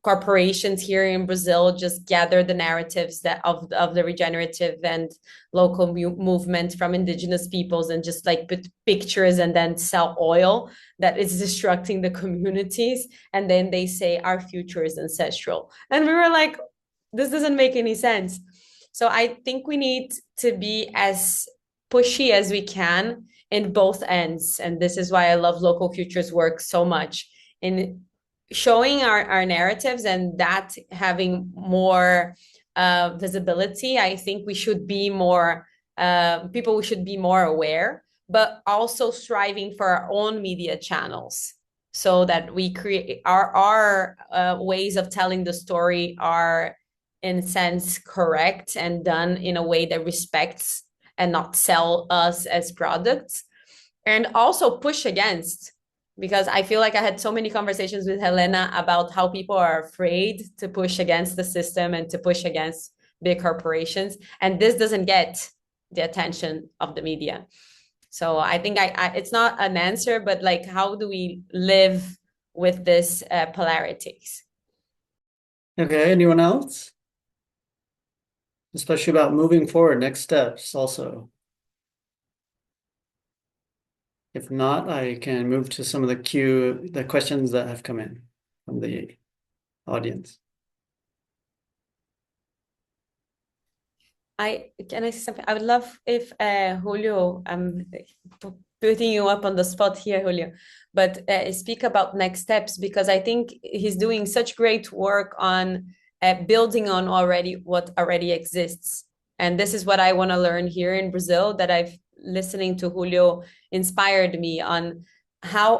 corporations here in Brazil just gather the narratives that of the regenerative and local movement from indigenous peoples and just like put pictures and then sell oil that is destructing the communities, and then they say our future is ancestral, and we were like, this doesn't make any sense. So I think we need to be as pushy as we can in both ends, and this is why I love Local Futures work so much in showing our narratives and that having more visibility. I think we should be more people should be more aware, but also striving for our own media channels so that we create our ways of telling the story are in a sense correct and done in a way that respects and not sell us as products, and also push against, because I feel like I had so many conversations with Helena about how people are afraid to push against the system and to push against big corporations, and this doesn't get the attention of the media. So I think it's not an answer, but like, how do we live with this polarities? Okay, anyone else? Especially about moving forward, next steps also. If not, I can move to some of the questions that have come in from the audience. Can I say something? I would love if Julio, I'm putting you up on the spot here, Julio, but speak about next steps, because I think he's doing such great work on building on what already exists. And this is what I want to learn here in Brazil, that I've listening to Julio inspired me on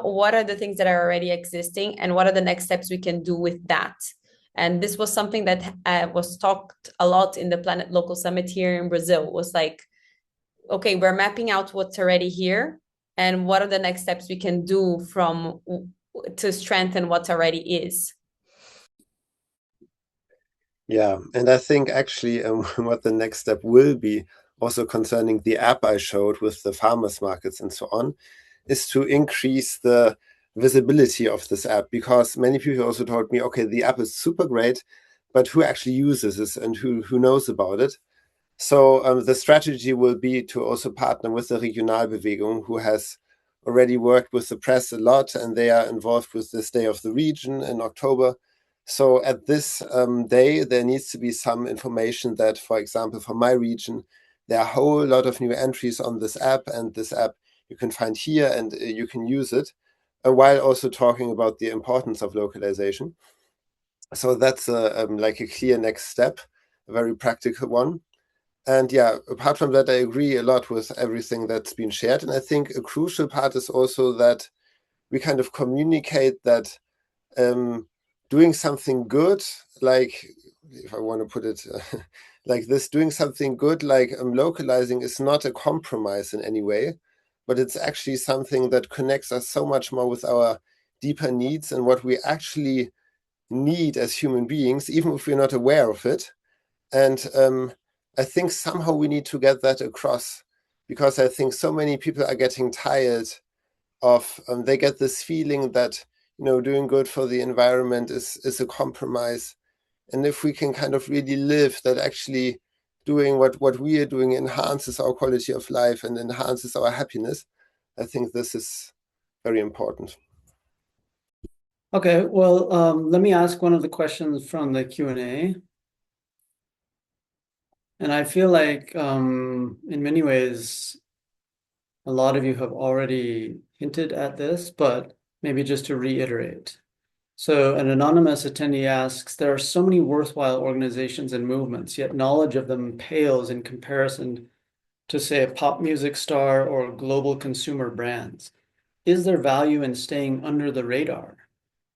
what are the things that are already existing and what are the next steps we can do with that. And this was something that was talked a lot in the Planet Local Summit here in Brazil, was like, okay, we're mapping out what's already here and what are the next steps we can do to strengthen what already is. Yeah, and I think actually what the next step will be, also concerning the app I showed with the farmers markets and so on, is to increase the visibility of this app, because many people also told me, okay, the app is super great, but who actually uses this and who knows about it? So the strategy will be to also partner with the Regionalbewegung, who has already worked with the press a lot, and they are involved with this Day of the Region in October. So at this day, there needs to be some information that, for example, for my region, there are a whole lot of new entries on this app, and this app you can find here and you can use it, while also talking about the importance of localization. So that's like a clear next step, a very practical one. And yeah, apart from that, I agree a lot with everything that's been shared. And I think a crucial part is also that we kind of communicate that doing something good, like, if I want to put it like this, doing something good, like localizing, is not a compromise in any way, but it's actually something that connects us so much more with our deeper needs and what we actually need as human beings, even if we're not aware of it. And I think somehow we need to get that across, because I think so many people are getting tired of, they get this feeling that, doing good for the environment is a compromise. And if we can kind of really live that actually doing what we are doing enhances our quality of life and enhances our happiness, I think this is very important. Okay, well, let me ask one of the questions from the Q&A. And I feel like in many ways, a lot of you have already hinted at this, but maybe just to reiterate. So an anonymous attendee asks, there are so many worthwhile organizations and movements, yet knowledge of them pales in comparison to, say, a pop music star or global consumer brands. Is there value in staying under the radar?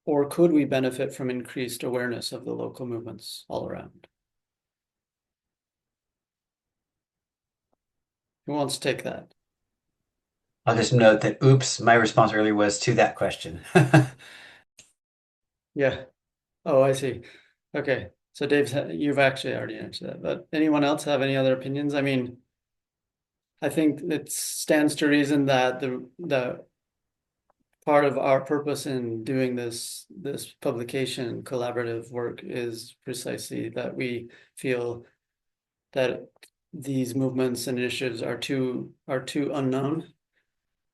Or could we benefit from increased awareness of the local movements all around? Who wants to take that? I'll just note that, oops, my response earlier was to that question. Yeah. Oh, I see. Okay. So Dave, you've actually already answered that, but anyone else have any other opinions? I mean, I think it stands to reason that the part of our purpose in doing this publication collaborative work is precisely that we feel that these movements and initiatives are too unknown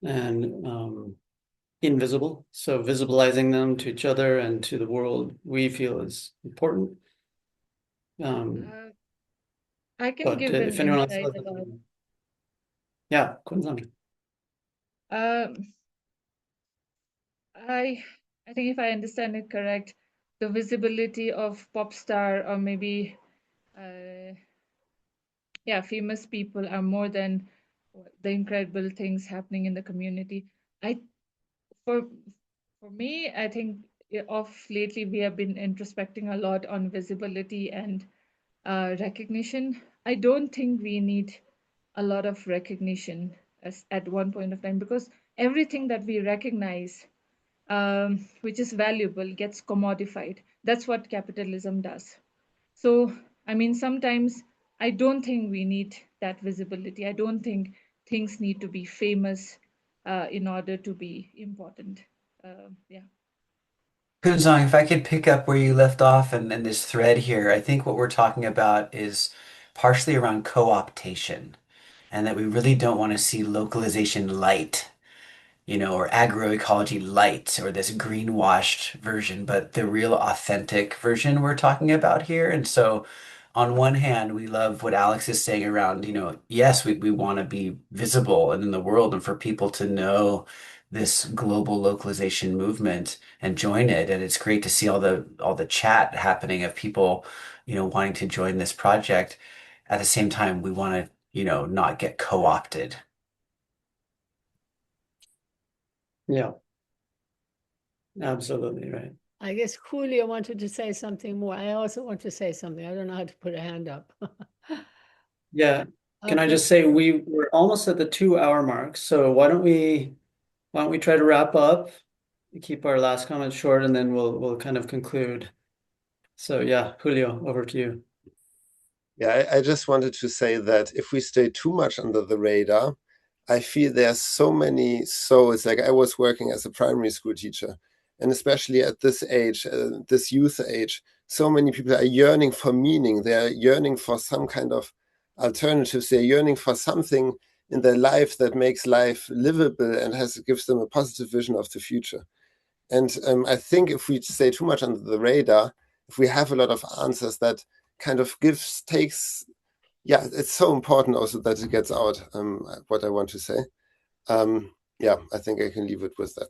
and invisible. So visibilizing them to each other and to the world, we feel is important. I can But give an if anyone else insight has, about. yeah, Kunzami. I think if I understand it correct, the visibility of pop star or maybe famous people are more than the incredible things happening in the community. For me, I think of lately we have been introspecting a lot on visibility and recognition. I don't think we need a lot of recognition at one point of time, because everything that we recognize, which is valuable, gets commodified. That's what capitalism does. So, I mean, sometimes I don't think we need that visibility. I don't think things need to be famous in order to be important. Yeah. Kunzong, if I could pick up where you left off and this thread here, I think what we're talking about is partially around co-optation, and that we really don't want to see localization light, or agroecology light, or this greenwashed version, but the real authentic version we're talking about here. And so on one hand, we love what Alex is saying around, yes, we want to be visible and in the world and for people to know this global localization movement and join it. And it's great to see all the chat happening of people, wanting to join this project. At the same time, we want to, not get co-opted. Yeah, absolutely right. I guess Julio wanted to say something more. I also want to say something. I don't know how to put a hand up. Yeah. Can I Okay. just say we're almost at the 2 hour mark, so why don't we try to wrap up, keep our last comment short, and then we'll kind of conclude. So yeah, Julio, over to you. Yeah, I just wanted to say that if we stay too much under the radar, I feel there's so many souls. Like, I was working as a primary school teacher, and especially at this age, this youth age, so many people are yearning for meaning. They're yearning for some kind of alternatives. They're yearning for something in their life that makes life livable and gives them a positive vision of the future. And I think if we stay too much under the radar, if we have a lot of answers, that kind of takes, yeah, it's so important also that it gets out, what I want to say. Yeah, I think I can leave it with that.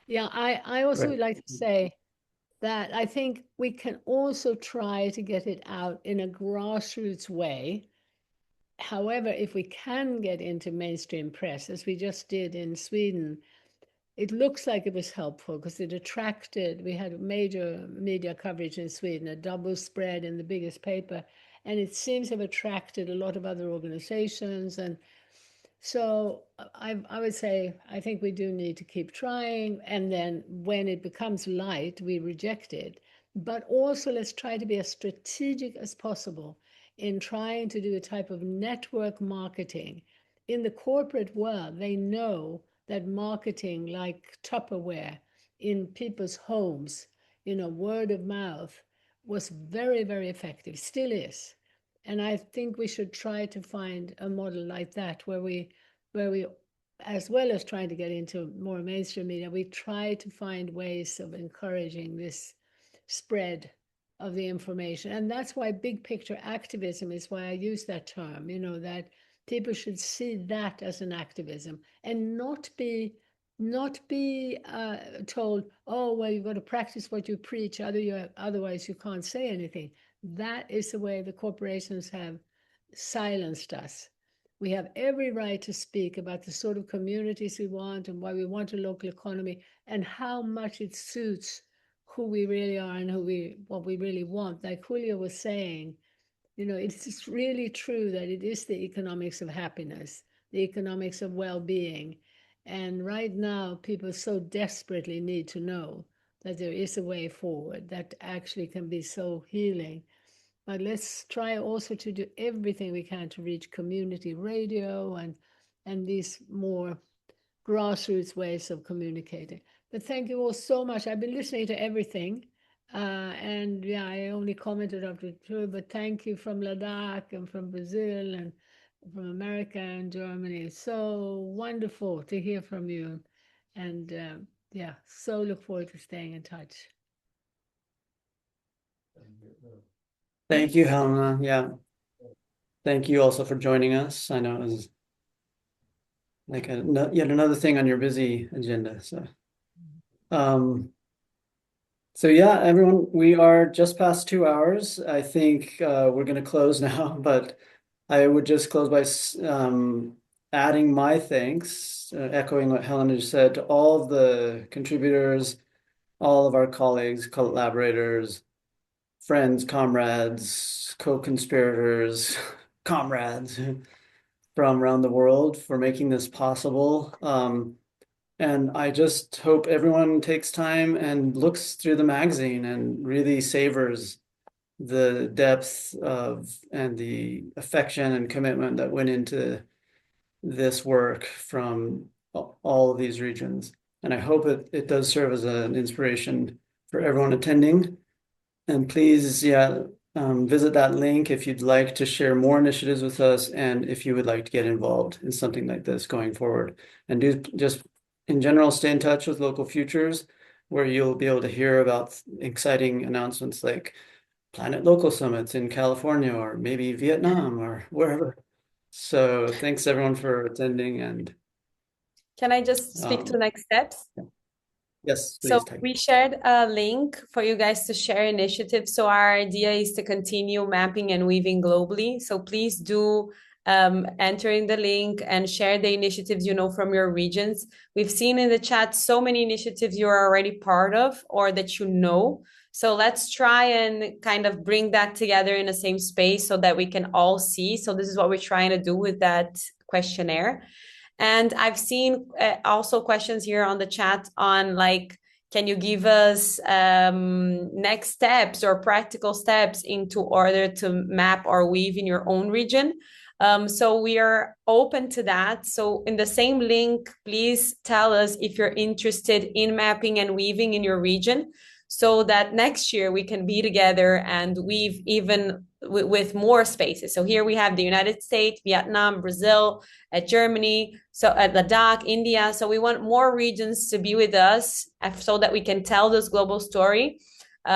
Yeah, I also Right. would like to say that I think we can also try to get it out in a grassroots way. However, if we can get into mainstream press, as we just did in Sweden, it looks like it was helpful because we had major media coverage in Sweden, a double spread in the biggest paper, and it seems to have attracted a lot of other organizations. And So I would say, I think we do need to keep trying. And then when it becomes light, we reject it. But also let's try to be as strategic as possible in trying to do a type of network marketing. In the corporate world, they know that marketing like Tupperware in people's homes, word of mouth was very, very effective, still is. And I think we should try to find a model like that where we, as well as trying to get into more mainstream media, we try to find ways of encouraging this spread of the information. And that's why big picture activism is why I use that term, that people should see that as an activism and not be told, oh, well, you've got to practice what you preach, otherwise you can't say anything. That is the way the corporations have silenced us. We have every right to speak about the sort of communities we want and why we want a local economy and how much it suits who we really are and what we really want. Like Julio was saying, it's really true that it is the economics of happiness, the economics of well-being. And right now, people so desperately need to know that there is a way forward that actually can be so healing. But let's try also to do everything we can to reach community radio and these more grassroots ways of communicating. But thank you all so much. I've been listening to everything. And yeah, I only commented after two, but thank you from Ladakh and from Brazil and from America and Germany. It's so wonderful to hear from you. And yeah, so look forward to staying in touch. Thank you, Helena. Yeah. Thank you also for joining us. I know it was like yet another thing on your busy agenda. So yeah, everyone, we are just past 2 hours. I think we're going to close now, but I would just close by adding my thanks, echoing what Helena just said, to all of the contributors, all of our colleagues, collaborators, friends, comrades, co-conspirators, comrades from around the world for making this possible. And I just hope everyone takes time and looks through the magazine and really savors the depth of and the affection and commitment that went into this work from all of these regions. And I hope it does serve as an inspiration for everyone attending. And please, visit that link if you'd like to share more initiatives with us and if you would like to get involved in something like this going forward. And do just, in general, stay in touch with Local Futures, where you'll be able to hear about exciting announcements like Planet Local Summits in California or maybe Vietnam or wherever. So thanks everyone for attending, and Can I just speak to next steps? yes, So please. we shared a link for you guys to share initiatives. So our idea is to continue mapping and weaving globally. So please do enter in the link and share the initiatives you know from your regions. We've seen in the chat so many initiatives you're already part of or that you know. So let's try and kind of bring that together in the same space so that we can all see. So this is what we're trying to do with that questionnaire. And I've seen also questions here on the chat on like, can you give us next steps or practical steps into order to map or weave in your own region? So we are open to that. So in the same link, please tell us if you're interested in mapping and weaving in your region, so that next year we can be together and weave even with more spaces. So here we have the United States, Vietnam, Brazil, Germany, so at Ladakh, India. So we want more regions to be with us so that we can tell this global story. We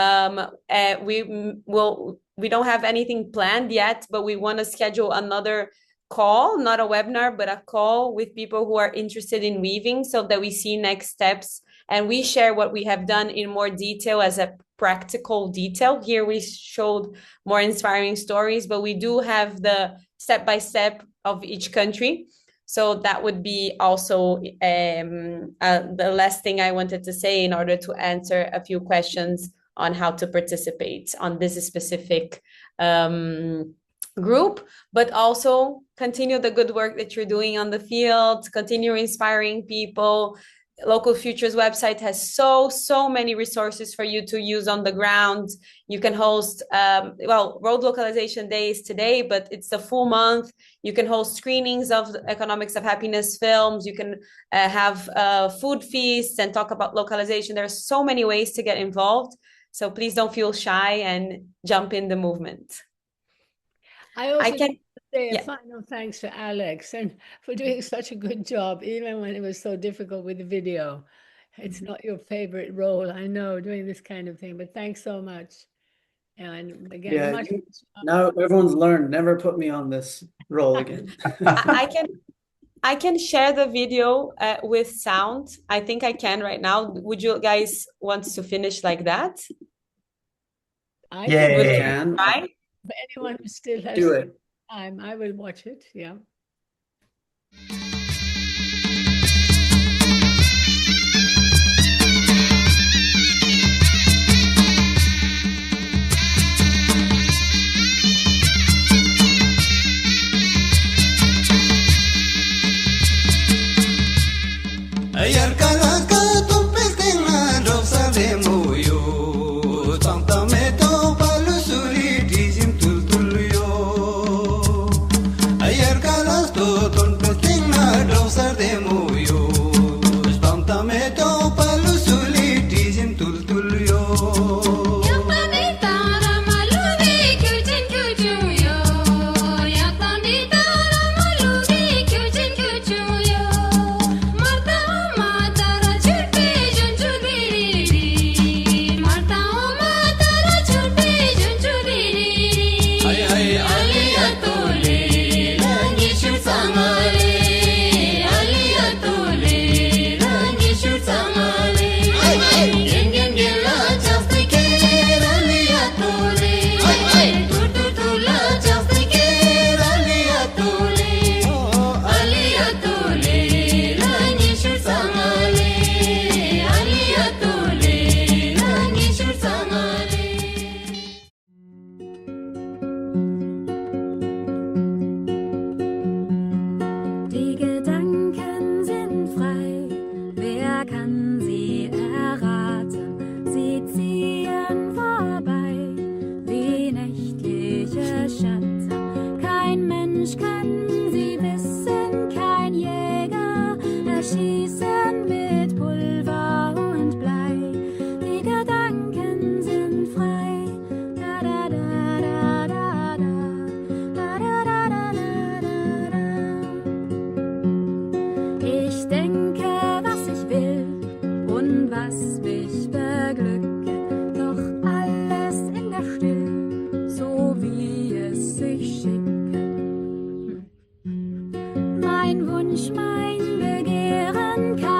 don't have anything planned yet, but we want to schedule another call, not a webinar, but a call with people who are interested in weaving so that we see next steps and we share what we have done in more detail as a practical detail. Here we showed more inspiring stories, but we do have the step-by-step of each country. So that would be also the last thing I wanted to say in order to answer a few questions on how to participate on this specific group, but also continue the good work that you're doing on the field, continue inspiring people. Local Futures website has so many resources for you to use on the ground. You can host, World Localization Day is today, but it's the full month. You can host screenings of Economics of Happiness films. You can have food feasts and talk about localization. There are so many ways to get involved. So please don't feel shy and jump in the movement. I also can, say a yeah. final thanks to Alex and for doing such a good job, even when it was so difficult with the video. It's not your favorite role, I know, doing this kind of thing, but thanks so much. And again, Yeah, now everyone's learned, never put me on this role again. I can share the video with sound. I think I can right now. Would you guys want to finish like that? I can. Try? For anyone who still has Do it. time, I will watch it. Yeah. Mein Wunsch, mein Begehren kann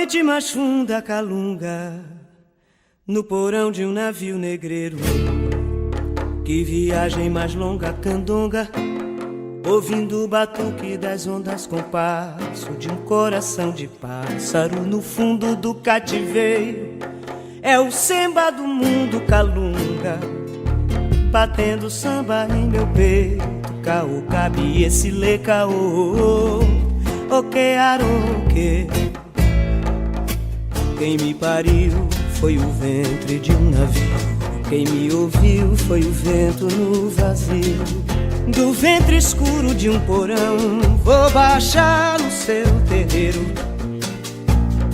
noite mais funda, calunga, no porão de um navio negreiro. Que viagem mais longa, candonga, ouvindo o batuque das ondas, compasso de um coração de pássaro no fundo do cativeiro. É o samba do mundo, calunga, batendo samba em meu peito. Caô, cabe esse lê, caô, oque, aroque. Quem me pariu foi o ventre de um navio. Quem me ouviu foi o vento no vazio. Do ventre escuro de um porão vou baixar no seu terreiro.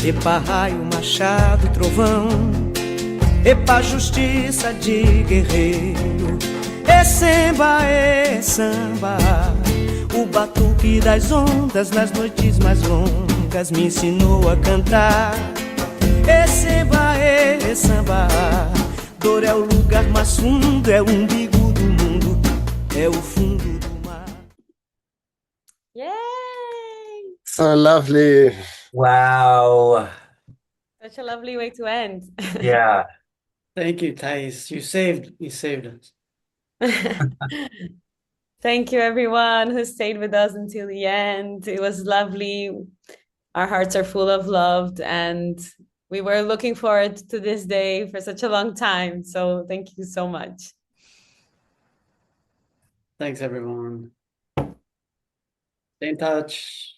Epa, raio, machado, trovão, epa, justiça de guerreiro. É samba, é samba, o batuque das ondas nas noites mais longas me ensinou a cantar. É samba, dor é o lugar mais fundo, é o umbigo do mundo, é o fundo do mar. Yay! So lovely. Wow. Such a lovely way to end. Yeah. Thank you, Thais. You saved us. Thank you, everyone who stayed with us until the end. It was lovely. Our hearts are full of love, and we were looking forward to this day for such a long time. So thank you so much. Thanks, everyone. Stay in touch.